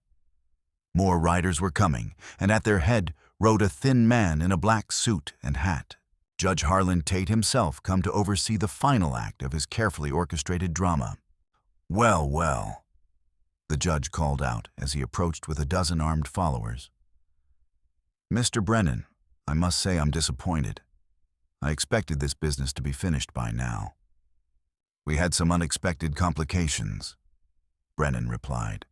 More riders were coming, and at their head rode a thin man in a black suit and hat. Judge Harlan Tate himself come to oversee the final act of his carefully orchestrated drama. "Well, well," the judge called out as he approached with a dozen armed followers. "Mr. Brennan, I must say I'm disappointed. I expected this business to be finished by now." "We had some unexpected complications," Brennan replied.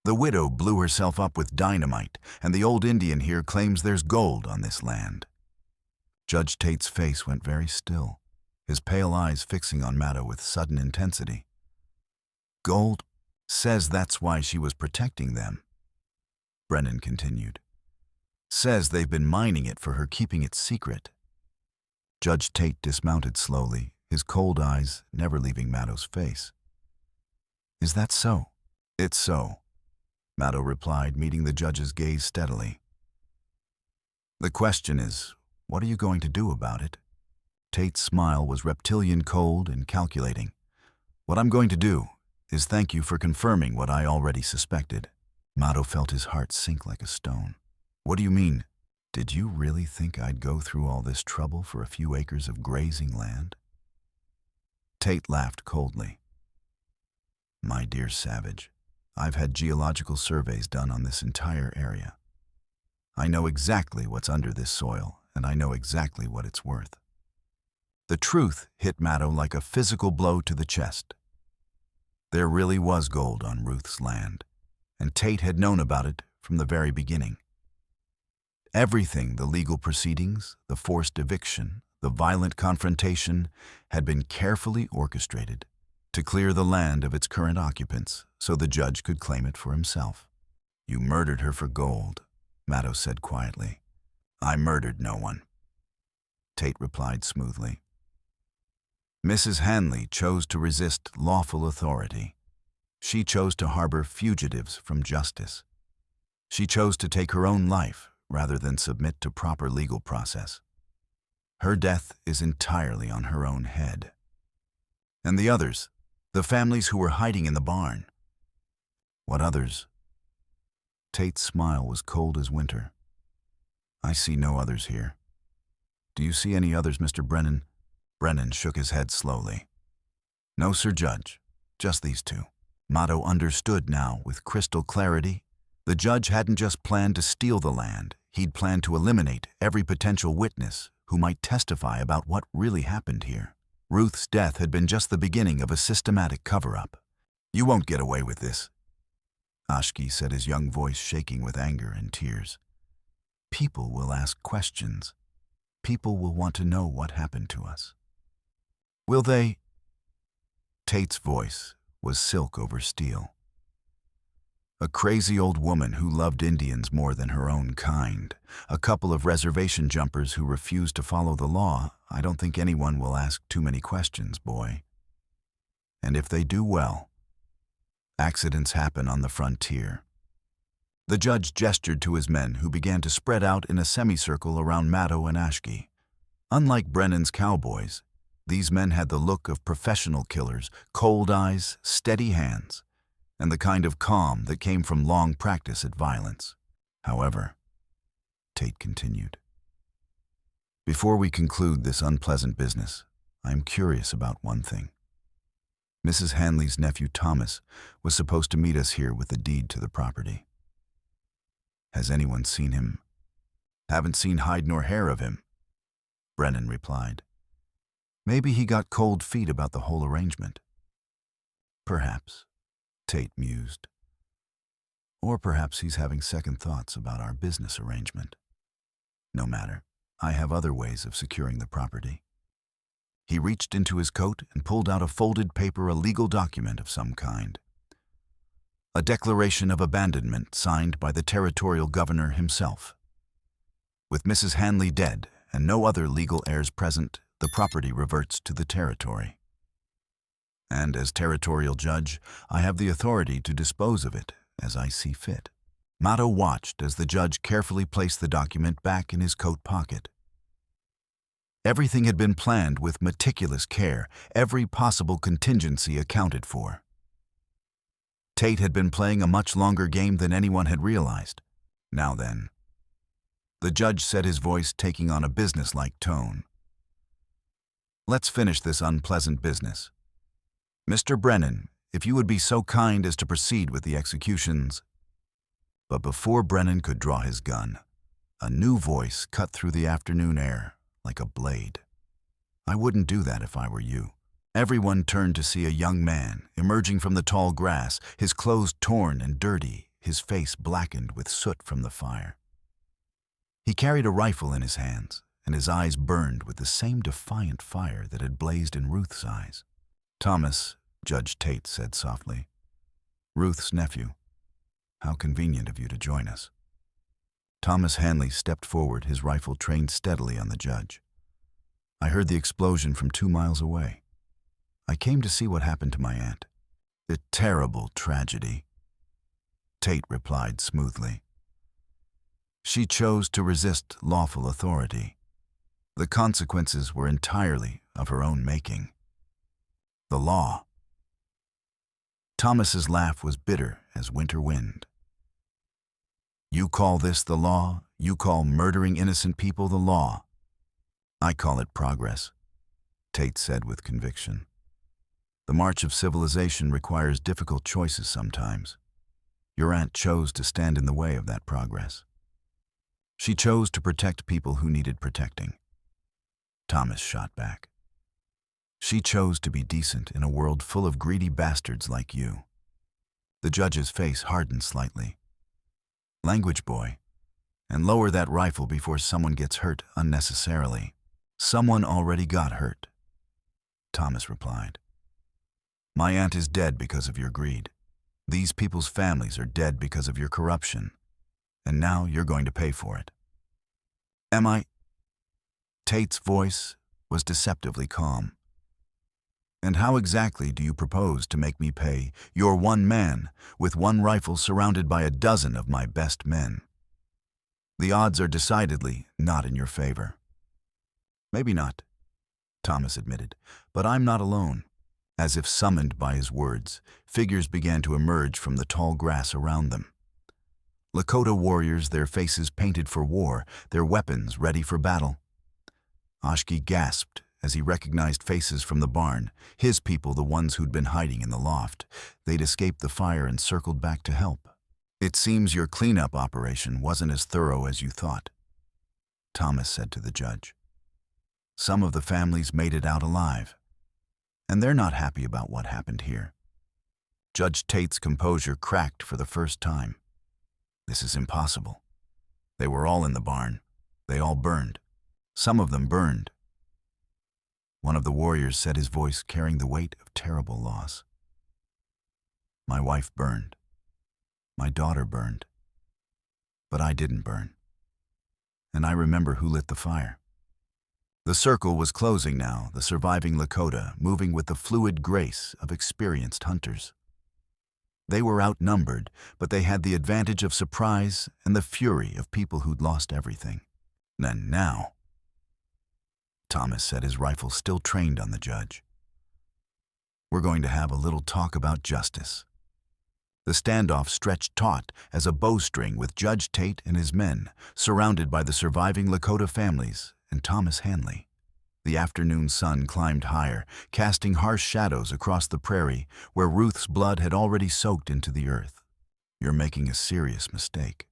"The widow blew herself up with dynamite, and the old Indian here claims there's gold on this land." Judge Tate's face went very still, his pale eyes fixing on Mato with sudden intensity. "Gold? Says that's why she was protecting them," Brennan continued. "Says they've been mining it for her, keeping it secret." Judge Tate dismounted slowly, his cold eyes never leaving Mato's face. "Is that so?" "It's so," Mato replied, meeting the judge's gaze steadily. "The question is, what are you going to do about it?" Tate's smile was reptilian cold and calculating. "What I'm going to do is thank you for confirming what I already suspected." Mato felt his heart sink like a stone. "What do you mean? Did you really think I'd go through all this trouble for a few acres of grazing land?" Tate laughed coldly. "My dear savage, I've had geological surveys done on this entire area. I know exactly what's under this soil, and I know exactly what it's worth." The truth hit Mato like a physical blow to the chest. There really was gold on Ruth's land, and Tate had known about it from the very beginning. Everything, the legal proceedings, the forced eviction, the violent confrontation, had been carefully orchestrated to clear the land of its current occupants so the judge could claim it for himself. "You murdered her for gold," Mato said quietly. "I murdered no one," Tate replied smoothly. "Mrs. Hanley chose to resist lawful authority. She chose to harbor fugitives from justice. She chose to take her own life rather than submit to proper legal process. Her death is entirely on her own head. And the others, the families who were hiding in the barn. What others?" Tate's smile was cold as winter. "I see no others here. Do you see any others, Mr. Brennan?" Brennan shook his head slowly. "No, Sir Judge, just these two." Mato understood now with crystal clarity. The judge hadn't just planned to steal the land, he'd planned to eliminate every potential witness who might testify about what really happened here. Ruth's death had been just the beginning of a systematic cover-up. "You won't get away with this," Ashki said, his young voice shaking with anger and tears. "People will ask questions. People will want to know what happened to us." "Will they?" Tate's voice was silk over steel. "A crazy old woman who loved Indians more than her own kind. A couple of reservation jumpers who refused to follow the law. I don't think anyone will ask too many questions, boy. And if they do, well, accidents happen on the frontier." The judge gestured to his men, who began to spread out in a semicircle around Mato and Ashki. Unlike Brennan's cowboys, these men had the look of professional killers, cold eyes, steady hands, and the kind of calm that came from long practice at violence. However, Tate continued. Before we conclude this unpleasant business, I am curious about one thing. Mrs. Hanley's nephew Thomas was supposed to meet us here with the deed to the property. Has anyone seen him? Haven't seen hide nor hair of him, Brennan replied. Maybe he got cold feet about the whole arrangement. Perhaps, Tate mused. Or perhaps he's having second thoughts about our business arrangement. No matter, I have other ways of securing the property. He reached into his coat and pulled out a folded paper, a legal document of some kind. A declaration of abandonment signed by the territorial governor himself. With Mrs. Hanley dead and no other legal heirs present, the property reverts to the territory. And as territorial judge, I have the authority to dispose of it as I see fit. Mato watched as the judge carefully placed the document back in his coat pocket. Everything had been planned with meticulous care, every possible contingency accounted for. Tate had been playing a much longer game than anyone had realized. Now then, the judge said, his voice taking on a businesslike tone. Let's finish this unpleasant business. Mr. Brennan, if you would be so kind as to proceed with the executions. But before Brennan could draw his gun, a new voice cut through the afternoon air like a blade. I wouldn't do that if I were you. Everyone turned to see a young man emerging from the tall grass, his clothes torn and dirty, his face blackened with soot from the fire. He carried a rifle in his hands, and his eyes burned with the same defiant fire that had blazed in Ruth's eyes. Thomas, Judge Tate said softly. Ruth's nephew. How convenient of you to join us. Thomas Hanley stepped forward, his rifle trained steadily on the judge. I heard the explosion from 2 miles away. I came to see what happened to my aunt. A terrible tragedy, Tate replied smoothly. She chose to resist lawful authority. The consequences were entirely of her own making. The law. Thomas's laugh was bitter as winter wind. You call this the law? You call murdering innocent people the law? I call it progress, Tate said with conviction. The march of civilization requires difficult choices sometimes. Your aunt chose to stand in the way of that progress. She chose to protect people who needed protecting. Thomas shot back. She chose to be decent in a world full of greedy bastards like you. The judge's face hardened slightly. Language, boy, and lower that rifle before someone gets hurt unnecessarily. Someone already got hurt, Thomas replied. My aunt is dead because of your greed. These people's families are dead because of your corruption, and now you're going to pay for it. Am I? Tate's voice was deceptively calm. And how exactly do you propose to make me pay? You're one man, with one rifle surrounded by a dozen of my best men. The odds are decidedly not in your favor. Maybe not, Thomas admitted, but I'm not alone. As if summoned by his words, figures began to emerge from the tall grass around them. Lakota warriors, their faces painted for war, their weapons ready for battle. Oshki gasped as he recognized faces from the barn, his people, the ones who'd been hiding in the loft. They'd escaped the fire and circled back to help. It seems your cleanup operation wasn't as thorough as you thought, Thomas said to the judge. Some of the families made it out alive, and they're not happy about what happened here. Judge Tate's composure cracked for the first time. This is impossible. They were all in the barn. They all burned. Some of them burned. One of the warriors said, his voice carrying the weight of terrible loss. My wife burned. My daughter burned. But I didn't burn. And I remember who lit the fire. The circle was closing now, the surviving Lakota moving with the fluid grace of experienced hunters. They were outnumbered, but they had the advantage of surprise and the fury of people who'd lost everything. And now, Thomas said, his rifle still trained on the judge, we're going to have a little talk about justice. The standoff stretched taut as a bowstring with Judge Tate and his men, surrounded by the surviving Lakota families and Thomas Hanley. The afternoon sun climbed higher, casting harsh shadows across the prairie where Ruth's blood had already soaked into the earth. "You're making a serious mistake."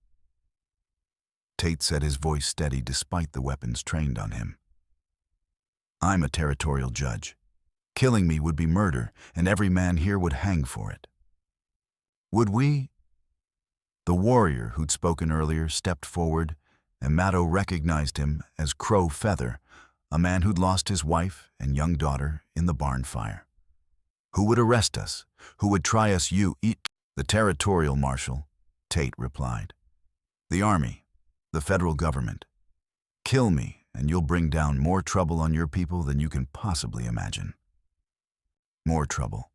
Tate said, his voice steady despite the weapons trained on him. "I'm a territorial judge. Killing me would be murder, and every man here would hang for it." "Would we?" The warrior who'd spoken earlier stepped forward, and Mato recognized him as Crow Feather, a man who'd lost his wife and young daughter in the barn fire. "Who would arrest us? Who would try us? The territorial marshal," Tate replied. "The army, the federal government. Kill me, and you'll bring down more trouble on your people than you can possibly imagine." More trouble.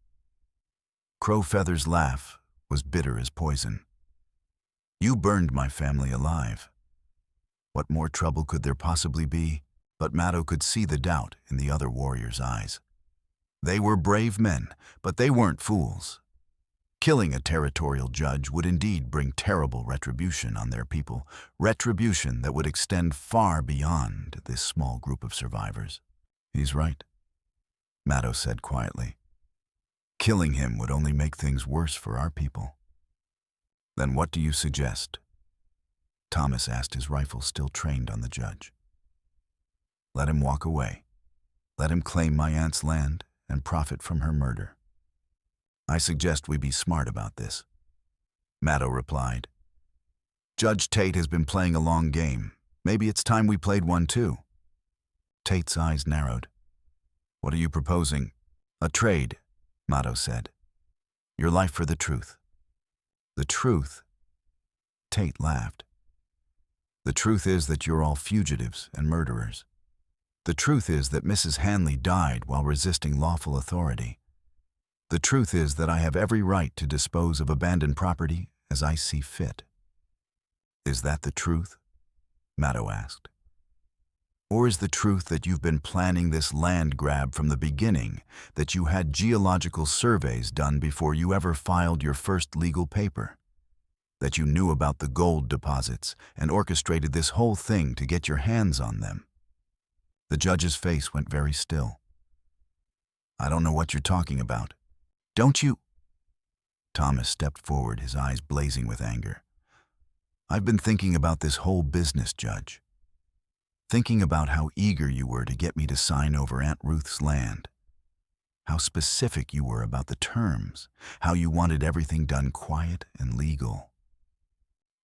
Crow Feather's laugh was bitter as poison. "You burned my family alive. What more trouble could there possibly be?" But Mato could see the doubt in the other warrior's eyes. They were brave men, but they weren't fools. Killing a territorial judge would indeed bring terrible retribution on their people, retribution that would extend far beyond this small group of survivors. "He's right," Mato said quietly. "Killing him would only make things worse for our people." "Then what do you suggest?" Thomas asked, his rifle still trained on the judge. "Let him walk away. Let him claim my aunt's land and profit from her murder." "I suggest we be smart about this," Mato replied. "Judge Tate has been playing a long game. Maybe it's time we played one too." Tate's eyes narrowed. "What are you proposing?" "A trade," Mato said. "Your life for the truth." "The truth?" Tate laughed. "The truth is that you're all fugitives and murderers. The truth is that Mrs. Hanley died while resisting lawful authority. The truth is that I have every right to dispose of abandoned property as I see fit." "Is that the truth?" Mato asked. "Or is the truth that you've been planning this land grab from the beginning, that you had geological surveys done before you ever filed your first legal paper? That you knew about the gold deposits and orchestrated this whole thing to get your hands on them?" The judge's face went very still. "I don't know what you're talking about." "Don't you?" Thomas stepped forward, his eyes blazing with anger. "I've been thinking about this whole business, Judge. Thinking about how eager you were to get me to sign over Aunt Ruth's land. How specific you were about the terms, how you wanted everything done quiet and legal."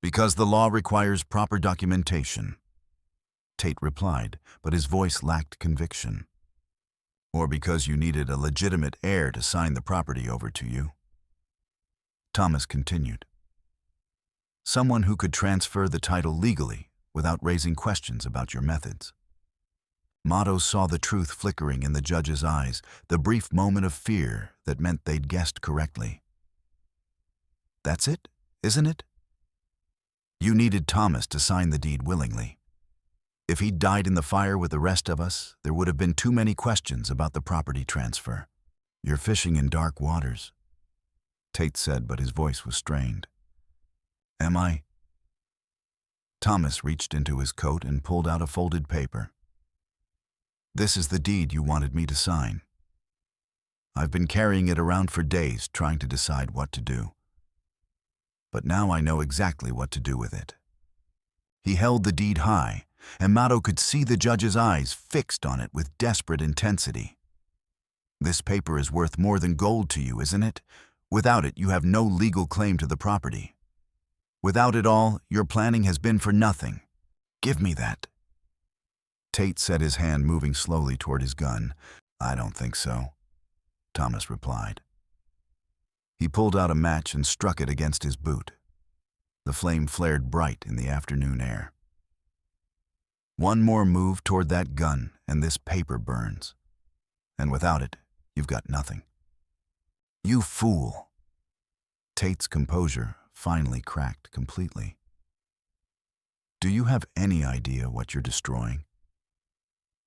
"Because the law requires proper documentation," Tate replied, but his voice lacked conviction. "Or because you needed a legitimate heir to sign the property over to you." Thomas continued. "Someone who could transfer the title legally without raising questions about your methods." Mato saw the truth flickering in the judge's eyes, the brief moment of fear that meant they'd guessed correctly. "That's it, isn't it? You needed Thomas to sign the deed willingly. If he'd died in the fire with the rest of us, there would have been too many questions about the property transfer." "You're fishing in dark waters," Tate said, but his voice was strained. "Am I?" Thomas reached into his coat and pulled out a folded paper. "This is the deed you wanted me to sign. I've been carrying it around for days, trying to decide what to do. But now I know exactly what to do with it." He held the deed high, and Mato could see the judge's eyes fixed on it with desperate intensity. "This paper is worth more than gold to you, isn't it? Without it, you have no legal claim to the property. Without it all, your planning has been for nothing. Give me that." Tate set his hand, moving slowly toward his gun. "I don't think so," Thomas replied. He pulled out a match and struck it against his boot. The flame flared bright in the afternoon air. "One more move toward that gun, and this paper burns. And without it, you've got nothing." "You fool!" Tate's composure finally cracked completely. "Do you have any idea what you're destroying?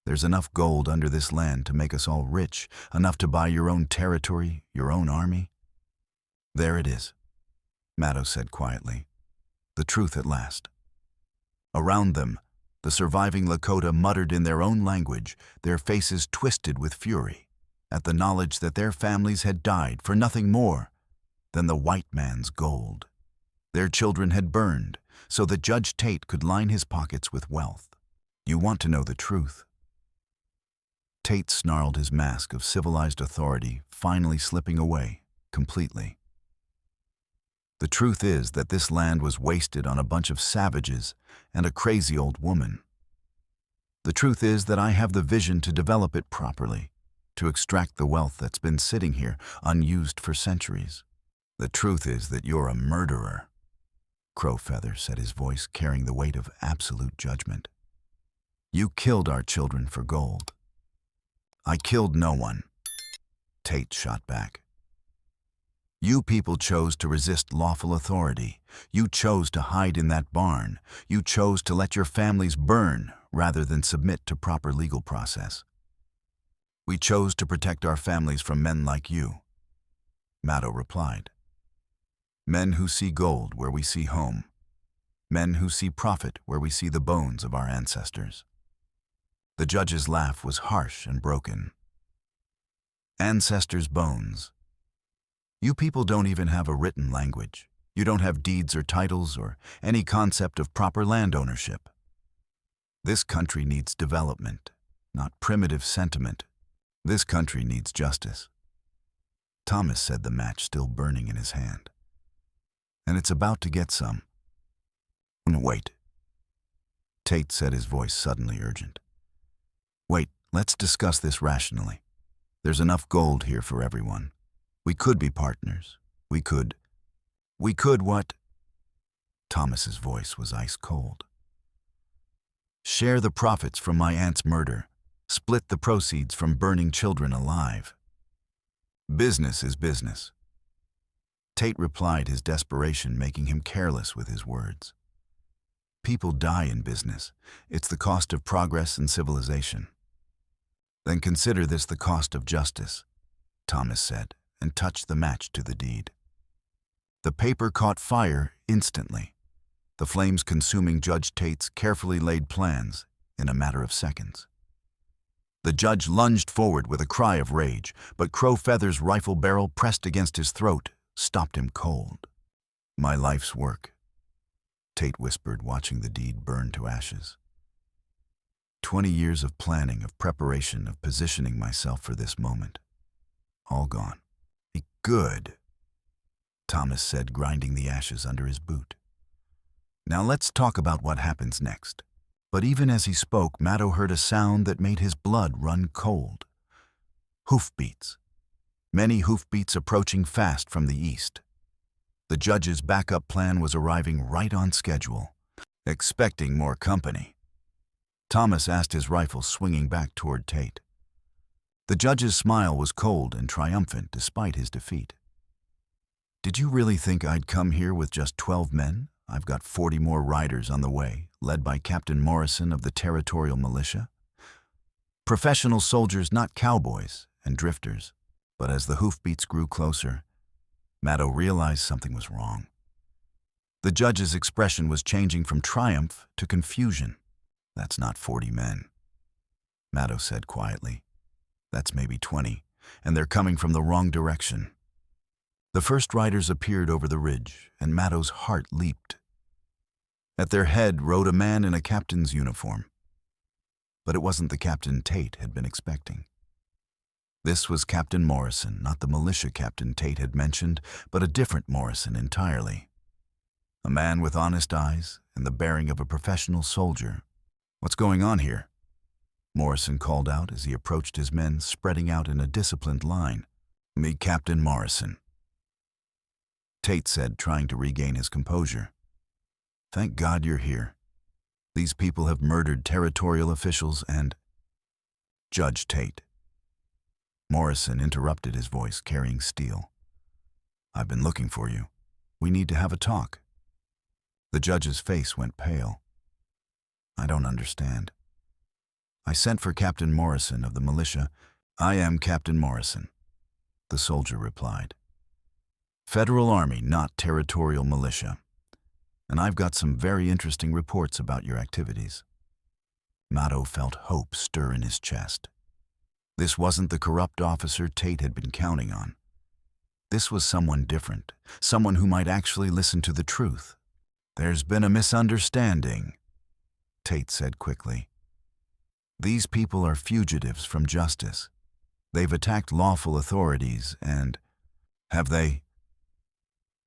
There's enough gold under this land to make us all rich, enough to buy your own territory, your own army. There it is. Mato said quietly. The truth at last. Around them, the surviving Lakota muttered in their own language, their faces twisted with fury, at the knowledge that their families had died for nothing more than the white man's gold. Their children had burned so that Judge Tate could line his pockets with wealth. You want to know the truth? Tate snarled, his mask of civilized authority finally slipping away completely. The truth is that this land was wasted on a bunch of savages and a crazy old woman. The truth is that I have the vision to develop it properly, to extract the wealth that's been sitting here unused for centuries. The truth is that you're a murderer. Crowfeather said, his voice carrying the weight of absolute judgment. You killed our children for gold. I killed no one, Tate shot back. You people chose to resist lawful authority. You chose to hide in that barn. You chose to let your families burn rather than submit to proper legal process. We chose to protect our families from men like you, Mato replied. Men who see gold where we see home. Men who see profit where we see the bones of our ancestors. The judge's laugh was harsh and broken. Ancestors' bones. You people don't even have a written language. You don't have deeds or titles or any concept of proper land ownership. This country needs development, not primitive sentiment. This country needs justice. Thomas said, the match still burning in his hand. And it's about to get some. Wait. Tate said, his voice suddenly urgent. Wait, let's discuss this rationally. There's enough gold here for everyone. We could be partners. We could what? Thomas's voice was ice cold. Share the profits from my aunt's murder. Split the proceeds from burning children alive. Business is business. Tate replied, his desperation making him careless with his words. People die in business. It's the cost of progress and civilization. Then consider this the cost of justice, Thomas said, and touched the match to the deed. The paper caught fire instantly, the flames consuming Judge Tate's carefully laid plans in a matter of seconds. The judge lunged forward with a cry of rage, but Crowfeather's rifle barrel pressed against his throat stopped him cold. My life's work, Tate whispered, watching the deed burn to ashes. 20 years of planning, of preparation, of positioning myself for this moment. All gone. Be good, Thomas said, grinding the ashes under his boot. Now let's talk about what happens next. But even as he spoke, Mato heard a sound that made his blood run cold. Hoofbeats. Many hoofbeats approaching fast from the east. The judge's backup plan was arriving right on schedule. Expecting more company, Thomas asked, his rifle swinging back toward Tate. The judge's smile was cold and triumphant despite his defeat. Did you really think I'd come here with just 12 men? I've got 40 more riders on the way, led by Captain Morrison of the Territorial Militia. Professional soldiers, not cowboys and drifters. But as the hoofbeats grew closer, Mato realized something was wrong. The judge's expression was changing from triumph to confusion. That's not 40 men, Mato said quietly. That's maybe 20, and they're coming from the wrong direction. The first riders appeared over the ridge, and Mato's heart leaped. At their head rode a man in a captain's uniform. But it wasn't the Captain Tate had been expecting. This was Captain Morrison, not the militia captain Tate had mentioned, but a different Morrison entirely. A man with honest eyes and the bearing of a professional soldier. What's going on here? Morrison called out as he approached his men, spreading out in a disciplined line. Me, Captain Morrison, Tate said, trying to regain his composure. Thank God you're here. These people have murdered territorial officials and... Judge Tate. Morrison interrupted, his voice carrying steel. I've been looking for you. We need to have a talk. The judge's face went pale. I don't understand. I sent for Captain Morrison of the militia. I am Captain Morrison, the soldier replied. Federal Army, not territorial militia. And I've got some very interesting reports about your activities. Mato felt hope stir in his chest. This wasn't the corrupt officer Tate had been counting on. This was someone different, someone who might actually listen to the truth. "There's been a misunderstanding," Tate said quickly. "These people are fugitives from justice. They've attacked lawful authorities and—" "Have they?"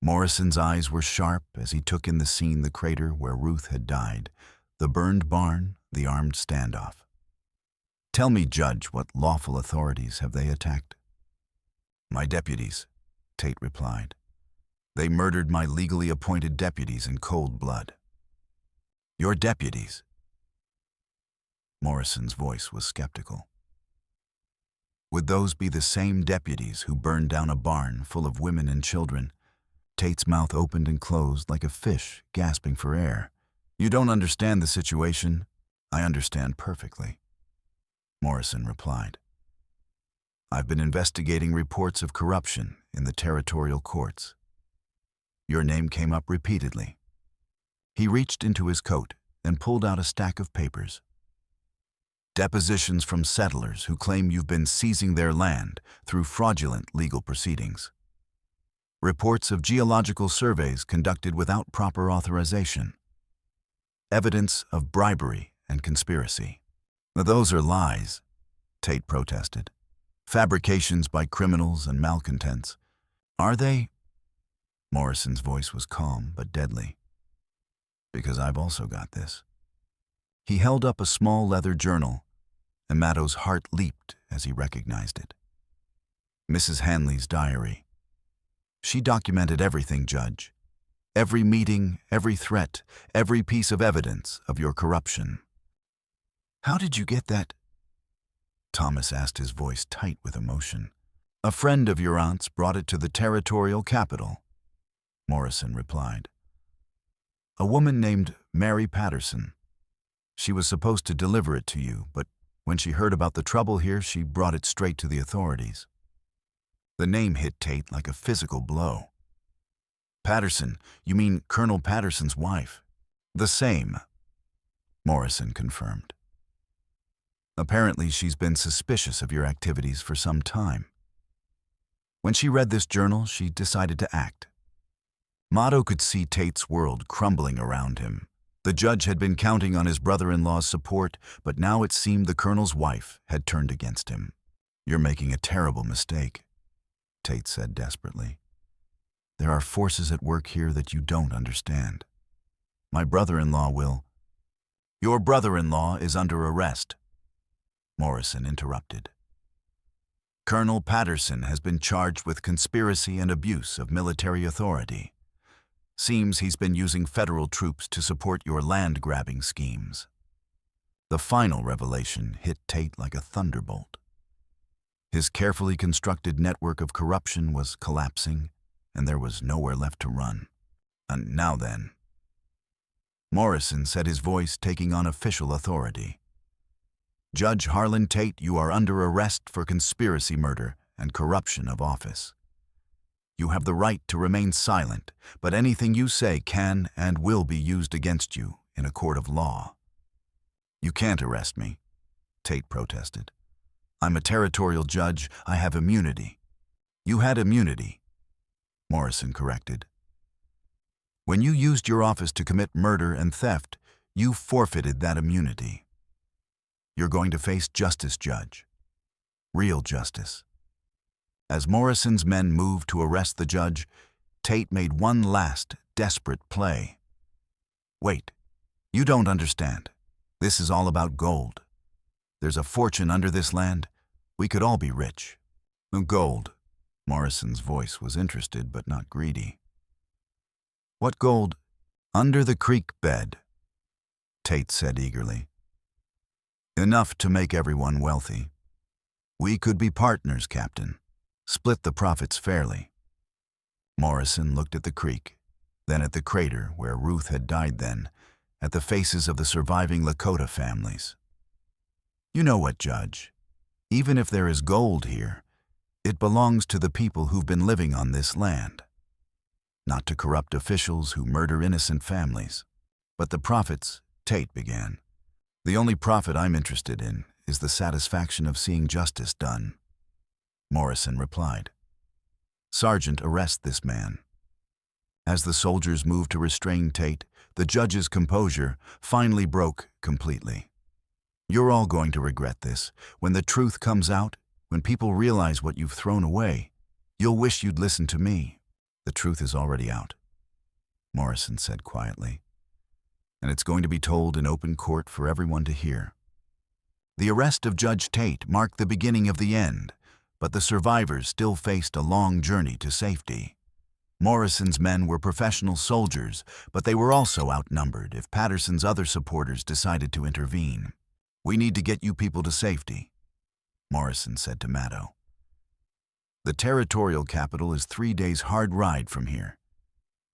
Morrison's eyes were sharp as he took in the scene: the crater where Ruth had died, the burned barn, the armed standoff. "Tell me, Judge, what lawful authorities have they attacked?" "My deputies," Tate replied. "They murdered my legally appointed deputies in cold blood." "Your deputies?" Morrison's voice was skeptical. "Would those be the same deputies who burned down a barn full of women and children?" Tate's mouth opened and closed like a fish gasping for air. "You don't understand the situation." "I understand perfectly," Morrison replied. "I've been investigating reports of corruption in the territorial courts. Your name came up repeatedly." He reached into his coat and pulled out a stack of papers. "Depositions from settlers who claim you've been seizing their land through fraudulent legal proceedings. Reports of geological surveys conducted without proper authorization. Evidence of bribery and conspiracy." "Those are lies," Tate protested. "Fabrications by criminals and malcontents." "Are they?" Morrison's voice was calm but deadly. "Because I've also got this." He held up a small leather journal, and Mato's heart leaped as he recognized it. Mrs. Hanley's diary. She documented everything, Judge. Every meeting, every threat, every piece of evidence of your corruption. "How did you get that?" Thomas asked, his voice tight with emotion. "A friend of your aunt's brought it to the territorial capital," Morrison replied. "A woman named Mary Patterson. She was supposed to deliver it to you, but when she heard about the trouble here, she brought it straight to the authorities." The name hit Tate like a physical blow. "Patterson, you mean Colonel Patterson's wife?" "The same," Morrison confirmed. "Apparently she's been suspicious of your activities for some time. When she read this journal, she decided to act." Mato could see Tate's world crumbling around him. The judge had been counting on his brother-in-law's support, but now it seemed the colonel's wife had turned against him. "You're making a terrible mistake," Tate said desperately. "There are forces at work here that you don't understand. My brother-in-law will—" "Your brother-in-law is under arrest," Morrison interrupted. "Colonel Patterson has been charged with conspiracy and abuse of military authority. Seems he's been using federal troops to support your land-grabbing schemes." The final revelation hit Tate like a thunderbolt. His carefully constructed network of corruption was collapsing, and there was nowhere left to run. "And now then," Morrison said, his voice taking on official authority. "Judge Harlan Tate, you are under arrest for conspiracy murder and corruption of office. You have the right to remain silent, but anything you say can and will be used against you in a court of law." "You can't arrest me," Tate protested. "I'm a territorial judge. I have immunity." "You had immunity," Morrison corrected. "When you used your office to commit murder and theft, you forfeited that immunity. You're going to face justice, Judge. Real justice." As Morrison's men moved to arrest the judge, Tate made one last, desperate play. "Wait, you don't understand. This is all about gold. There's a fortune under this land. We could all be rich." "Gold." Morrison's voice was interested but not greedy. "What gold?" "Under the creek bed," Tate said eagerly. "Enough to make everyone wealthy. We could be partners, Captain. Split the profits fairly." Morrison looked at the creek, then at the crater where Ruth had died, then at the faces of the surviving Lakota families. "You know what, Judge? Even if there is gold here, it belongs to the people who've been living on this land. not to corrupt officials who murder innocent families. But the profits, Tate began. The only profit I'm interested in is the satisfaction of seeing justice done. Morrison replied. Sergeant, arrest this man. As the soldiers moved to restrain Tate, the judge's composure finally broke completely. You're all going to regret this. When the truth comes out, when people realize what you've thrown away, you'll wish you'd listened to me. The truth is already out, Morrison said quietly, and it's going to be told in open court for everyone to hear. The arrest of Judge Tate marked the beginning of the end, but the survivors still faced a long journey to safety. Morrison's men were professional soldiers, but they were also outnumbered if Patterson's other supporters decided to intervene. We need to get you people to safety, Morrison said to Mato. The territorial capital is 3 days' hard ride from here.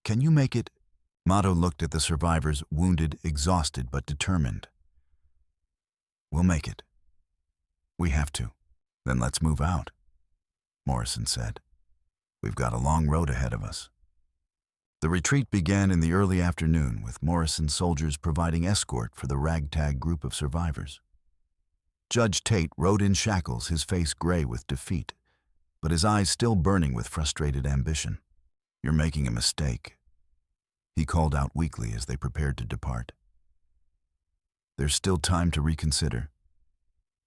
Can you make it? Mato looked at the survivors, wounded, exhausted, but determined. We'll make it. We have to. Then let's move out, Morrison said. We've got a long road ahead of us. The retreat began in the early afternoon, with Morrison's soldiers providing escort for the ragtag group of survivors. Judge Tate rode in shackles, his face gray with defeat, but his eyes still burning with frustrated ambition. You're making a mistake, he called out weakly as they prepared to depart. There's still time to reconsider.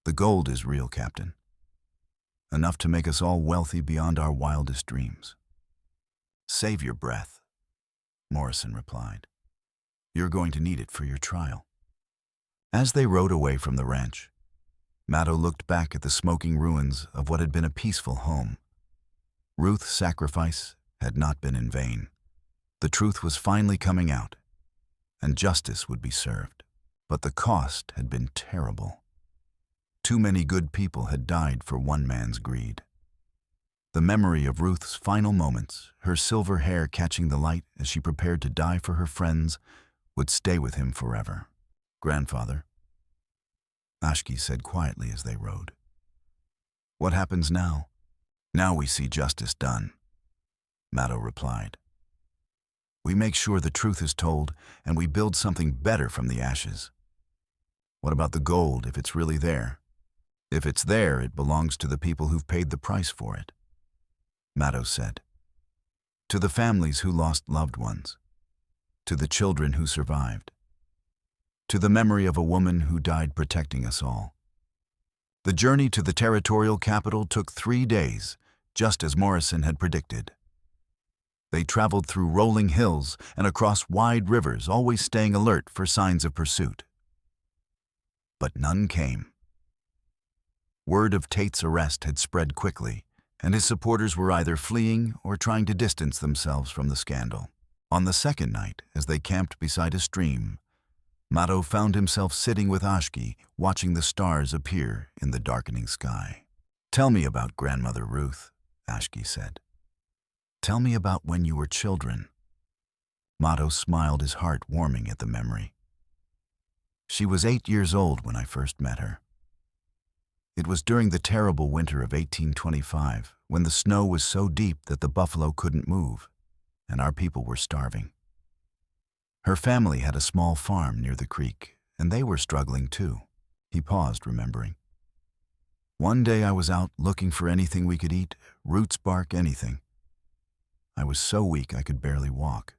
The gold is real, Captain. Enough to make us all wealthy beyond our wildest dreams. Save your breath, Morrison replied. You're going to need it for your trial. As they rode away from the ranch, Mato looked back at the smoking ruins of what had been a peaceful home. Ruth's sacrifice had not been in vain. The truth was finally coming out, and justice would be served. But the cost had been terrible. Too many good people had died for one man's greed. The memory of Ruth's final moments, her silver hair catching the light as she prepared to die for her friends, would stay with him forever. Grandfather, Ashki said quietly as they rode. What happens now? Now we see justice done, Mato replied. We make sure the truth is told, and we build something better from the ashes. What about the gold, if it's really there? If it's there, it belongs to the people who've paid the price for it, Mato said. To the families who lost loved ones. To the children who survived. To the memory of a woman who died protecting us all. The journey to the territorial capital took 3 days, just as Morrison had predicted. They traveled through rolling hills and across wide rivers, always staying alert for signs of pursuit. But none came. Word of Tate's arrest had spread quickly, and his supporters were either fleeing or trying to distance themselves from the scandal. On the second night, as they camped beside a stream, Mato found himself sitting with Ashki, watching the stars appear in the darkening sky. Tell me about Grandmother Ruth, Ashki said. Tell me about when you were children. Mato smiled, his heart warming at the memory. She was 8 years old when I first met her. It was during the terrible winter of 1825, when the snow was so deep that the buffalo couldn't move, and our people were starving. Her family had a small farm near the creek, and they were struggling too. He paused, remembering. One day I was out looking for anything we could eat, roots, bark, anything. I was so weak I could barely walk.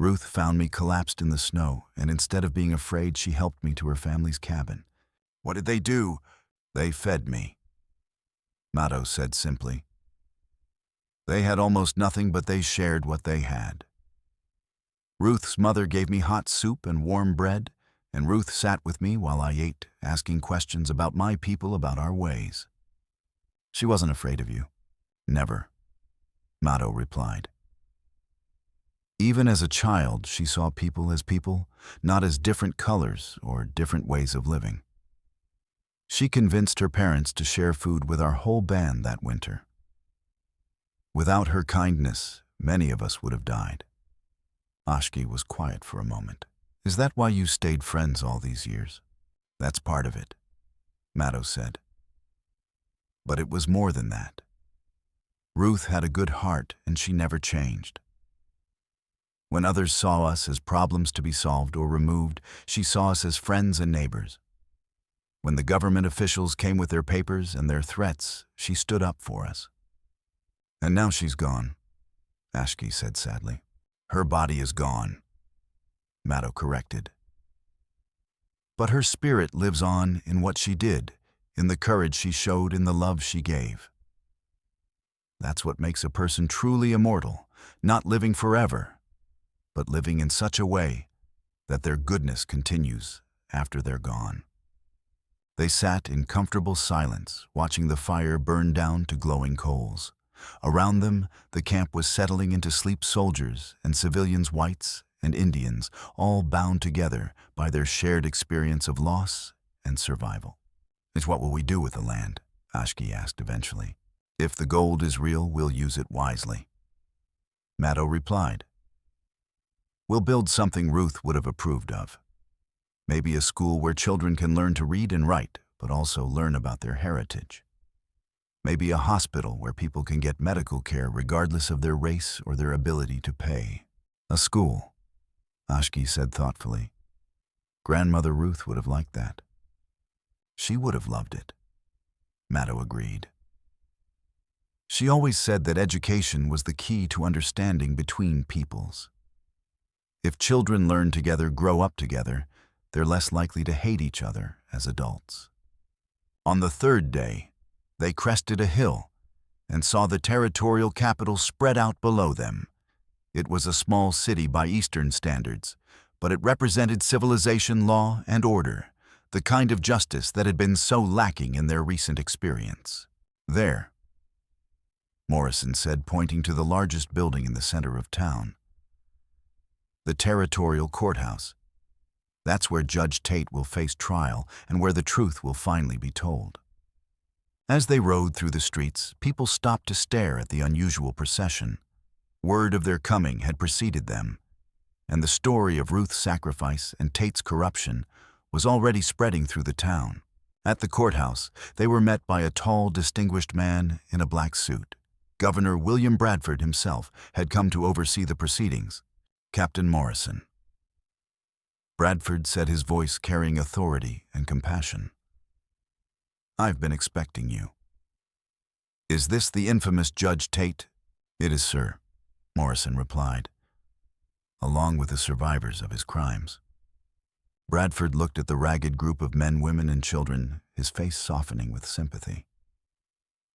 Ruth found me collapsed in the snow, and instead of being afraid, she helped me to her family's cabin. What did they do? They fed me, Mato said simply. They had almost nothing, but they shared what they had. Ruth's mother gave me hot soup and warm bread, and Ruth sat with me while I ate, asking questions about my people, about our ways. She wasn't afraid of you. Never, Mato replied. Even as a child, she saw people as people, not as different colors or different ways of living. She convinced her parents to share food with our whole band that winter. Without her kindness, many of us would have died. Ashki was quiet for a moment. Is that why you stayed friends all these years? That's part of it, Mato said. But it was more than that. Ruth had a good heart, and she never changed. When others saw us as problems to be solved or removed, she saw us as friends and neighbors. When the government officials came with their papers and their threats, she stood up for us. And now she's gone, Ashki said sadly. Her body is gone, Mato corrected. But her spirit lives on in what she did, in the courage she showed, in the love she gave. That's what makes a person truly immortal, not living forever, but living in such a way that their goodness continues after they're gone. They sat in comfortable silence, watching the fire burn down to glowing coals. Around them, the camp was settling into sleep, soldiers and civilians, whites and Indians, all bound together by their shared experience of loss and survival. "It's what will we do with the land?" Ashki asked eventually. "If the gold is real, we'll use it wisely." Mato replied, "We'll build something Ruth would have approved of. Maybe a school where children can learn to read and write, but also learn about their heritage. Maybe a hospital where people can get medical care regardless of their race or their ability to pay. A school," Ashki said thoughtfully. "Grandmother Ruth would have liked that." "She would have loved it," Mato agreed. "She always said that education was the key to understanding between peoples. If children learn together, grow up together, they're less likely to hate each other as adults." On the third day, they crested a hill and saw the territorial capital spread out below them. It was a small city by Eastern standards, but it represented civilization, law, and order, the kind of justice that had been so lacking in their recent experience. "There," Morrison said, pointing to the largest building in the center of town. "The territorial courthouse. That's where Judge Tate will face trial and where the truth will finally be told." As they rode through the streets, people stopped to stare at the unusual procession. Word of their coming had preceded them, and the story of Ruth's sacrifice and Tate's corruption was already spreading through the town. At the courthouse, they were met by a tall, distinguished man in a black suit. Governor William Bradford himself had come to oversee the proceedings. "Captain Morrison." Bradford said, his voice carrying authority and compassion. "I've been expecting you." "Is this the infamous Judge Tate?" "It is, sir," Morrison replied, "along with the survivors of his crimes." Bradford looked at the ragged group of men, women, and children, his face softening with sympathy.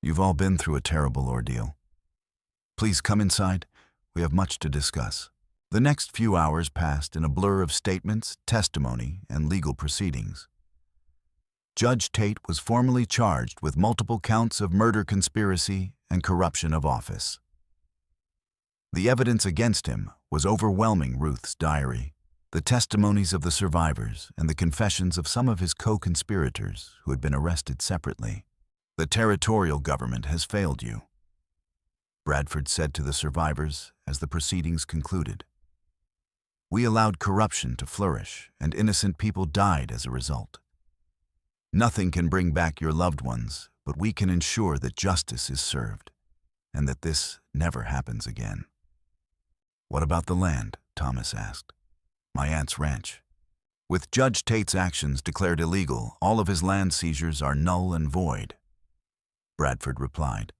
"You've all been through a terrible ordeal. Please come inside. We have much to discuss." The next few hours passed in a blur of statements, testimony, and legal proceedings. Judge Tate was formally charged with multiple counts of murder, conspiracy, and corruption of office. The evidence against him was overwhelming: Ruth's diary, the testimonies of the survivors, and the confessions of some of his co-conspirators who had been arrested separately. "The territorial government has failed you," Bradford said to the survivors as the proceedings concluded. "We allowed corruption to flourish, and innocent people died as a result. Nothing can bring back your loved ones, but we can ensure that justice is served, and that this never happens again." "What about the land?" Thomas asked. "My aunt's ranch. With Judge Tate's actions declared illegal, all of his land seizures are null and void," Bradford replied.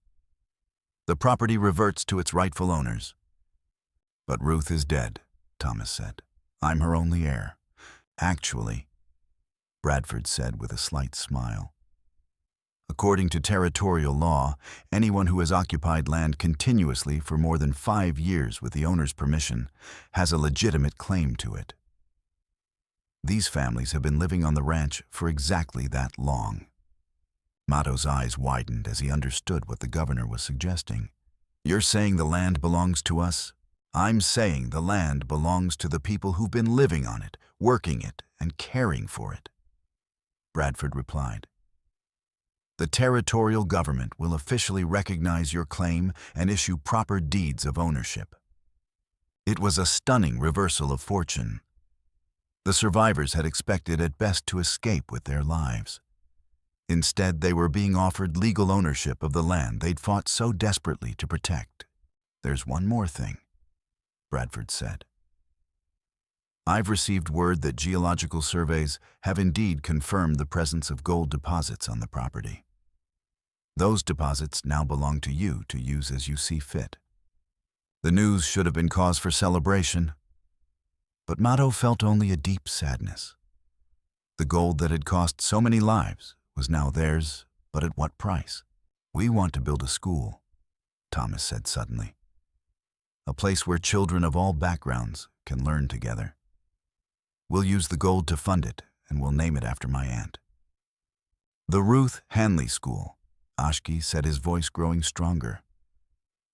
"The property reverts to its rightful owners." "But Ruth is dead," Thomas said. "I'm her only heir." "Actually," Bradford said with a slight smile, "according to territorial law, anyone who has occupied land continuously for more than 5 years with the owner's permission has a legitimate claim to it. These families have been living on the ranch for exactly that long." Mato's eyes widened as he understood what the governor was suggesting. "You're saying the land belongs to us?" "I'm saying the land belongs to the people who've been living on it, working it, and caring for it," Bradford replied. "The territorial government will officially recognize your claim and issue proper deeds of ownership." It was a stunning reversal of fortune. The survivors had expected at best to escape with their lives. Instead, they were being offered legal ownership of the land they'd fought so desperately to protect. "There's one more thing," Bradford said. I've received word that geological surveys have indeed confirmed the presence of gold deposits on the property. Those deposits now belong to you to use as you see fit. The news should have been cause for celebration, but Mato felt only a deep sadness. The gold that had cost so many lives was now theirs, but at what price? We want to build a school, Thomas said suddenly. A place where children of all backgrounds can learn together. We'll use the gold to fund it, and we'll name it after my aunt. The Ruth Hanley School, Ashki said, his voice growing stronger.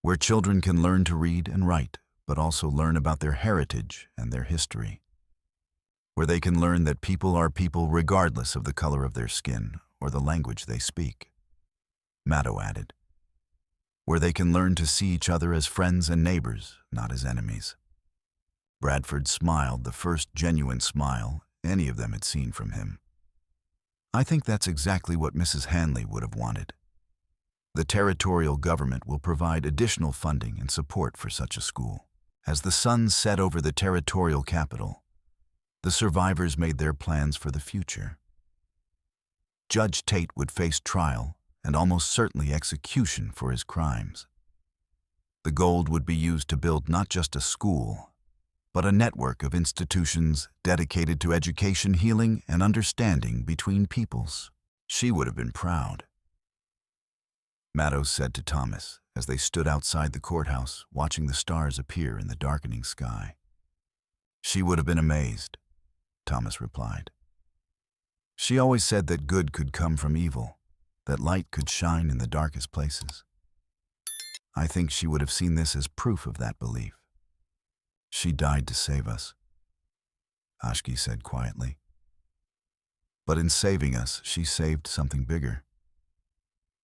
Where children can learn to read and write, but also learn about their heritage and their history. Where they can learn that people are people regardless of the color of their skin or the language they speak. Mato added. Where they can learn to see each other as friends and neighbors, not as enemies. Bradford smiled, the first genuine smile any of them had seen from him. I think that's exactly what Mrs. Hanley would have wanted. The territorial government will provide additional funding and support for such a school. As the sun set over the territorial capital, the survivors made their plans for the future. Judge Tate would face trial and almost certainly execution for his crimes. The gold would be used to build not just a school, but a network of institutions dedicated to education, healing, and understanding between peoples. She would have been proud. Mato said to Thomas as they stood outside the courthouse watching the stars appear in the darkening sky. She would have been amazed, Thomas replied. She always said that good could come from evil, that light could shine in the darkest places. I think she would have seen this as proof of that belief. She died to save us, Ashki said quietly. But in saving us, she saved something bigger.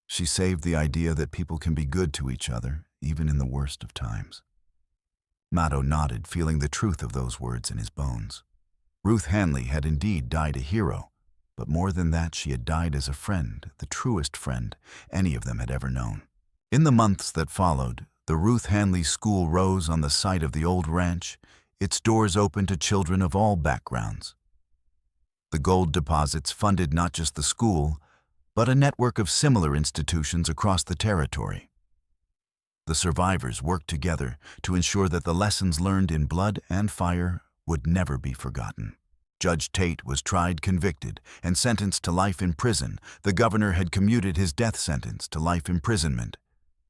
She saved the idea that people can be good to each other, even in the worst of times. Mato nodded, feeling the truth of those words in his bones. Ruth Hanley had indeed died a hero, but more than that, she had died as a friend, the truest friend any of them had ever known. In the months that followed, the Ruth Hanley School rose on the site of the old ranch, its doors open to children of all backgrounds. The gold deposits funded not just the school, but a network of similar institutions across the territory. The survivors worked together to ensure that the lessons learned in blood and fire would never be forgotten. Judge Tate was tried, convicted, and sentenced to life in prison. The governor had commuted his death sentence to life imprisonment,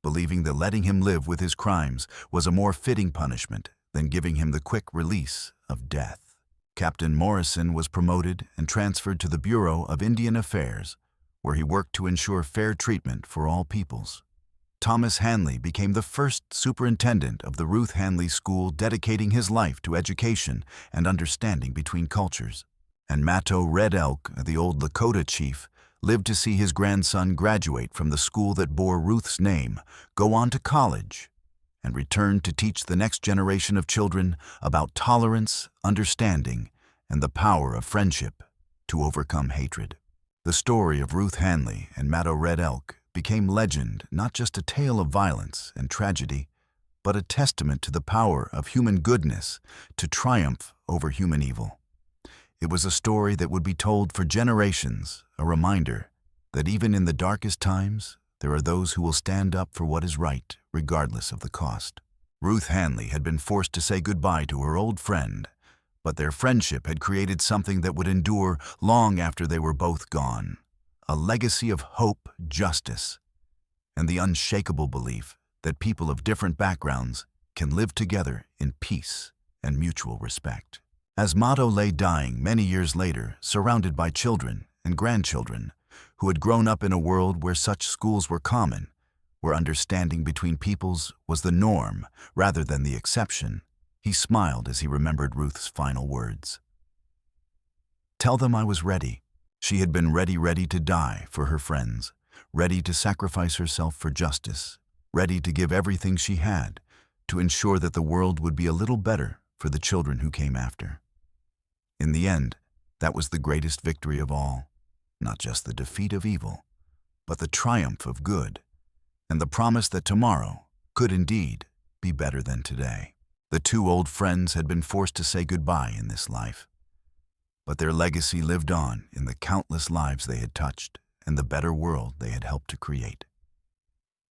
believing that letting him live with his crimes was a more fitting punishment than giving him the quick release of death. Captain Morrison was promoted and transferred to the Bureau of Indian Affairs, where he worked to ensure fair treatment for all peoples. Thomas Hanley became the first superintendent of the Ruth Hanley School, dedicating his life to education and understanding between cultures. And Mato Red Elk, the old Lakota chief, lived to see his grandson graduate from the school that bore Ruth's name, go on to college, and return to teach the next generation of children about tolerance, understanding, and the power of friendship to overcome hatred. The story of Ruth Hanley and Mato Red Elk became legend, not just a tale of violence and tragedy, but a testament to the power of human goodness to triumph over human evil. It was a story that would be told for generations, a reminder that even in the darkest times, there are those who will stand up for what is right, regardless of the cost. Ruth Hanley had been forced to say goodbye to her old friend, but their friendship had created something that would endure long after they were both gone. A legacy of hope, justice, and the unshakable belief that people of different backgrounds can live together in peace and mutual respect. As Mato lay dying many years later, surrounded by children and grandchildren who had grown up in a world where such schools were common, where understanding between peoples was the norm rather than the exception, he smiled as he remembered Ruth's final words. "Tell them I was ready." She had been ready to die for her friends, ready to sacrifice herself for justice, ready to give everything she had to ensure that the world would be a little better for the children who came after. In the end, that was the greatest victory of all, not just the defeat of evil, but the triumph of good, and the promise that tomorrow could indeed be better than today. The two old friends had been forced to say goodbye in this life, but their legacy lived on in the countless lives they had touched and the better world they had helped to create.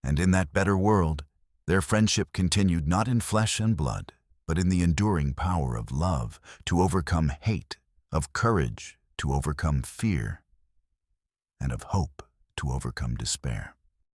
And in that better world, their friendship continued not in flesh and blood, but in the enduring power of love to overcome hate, of courage to overcome fear, and of hope to overcome despair.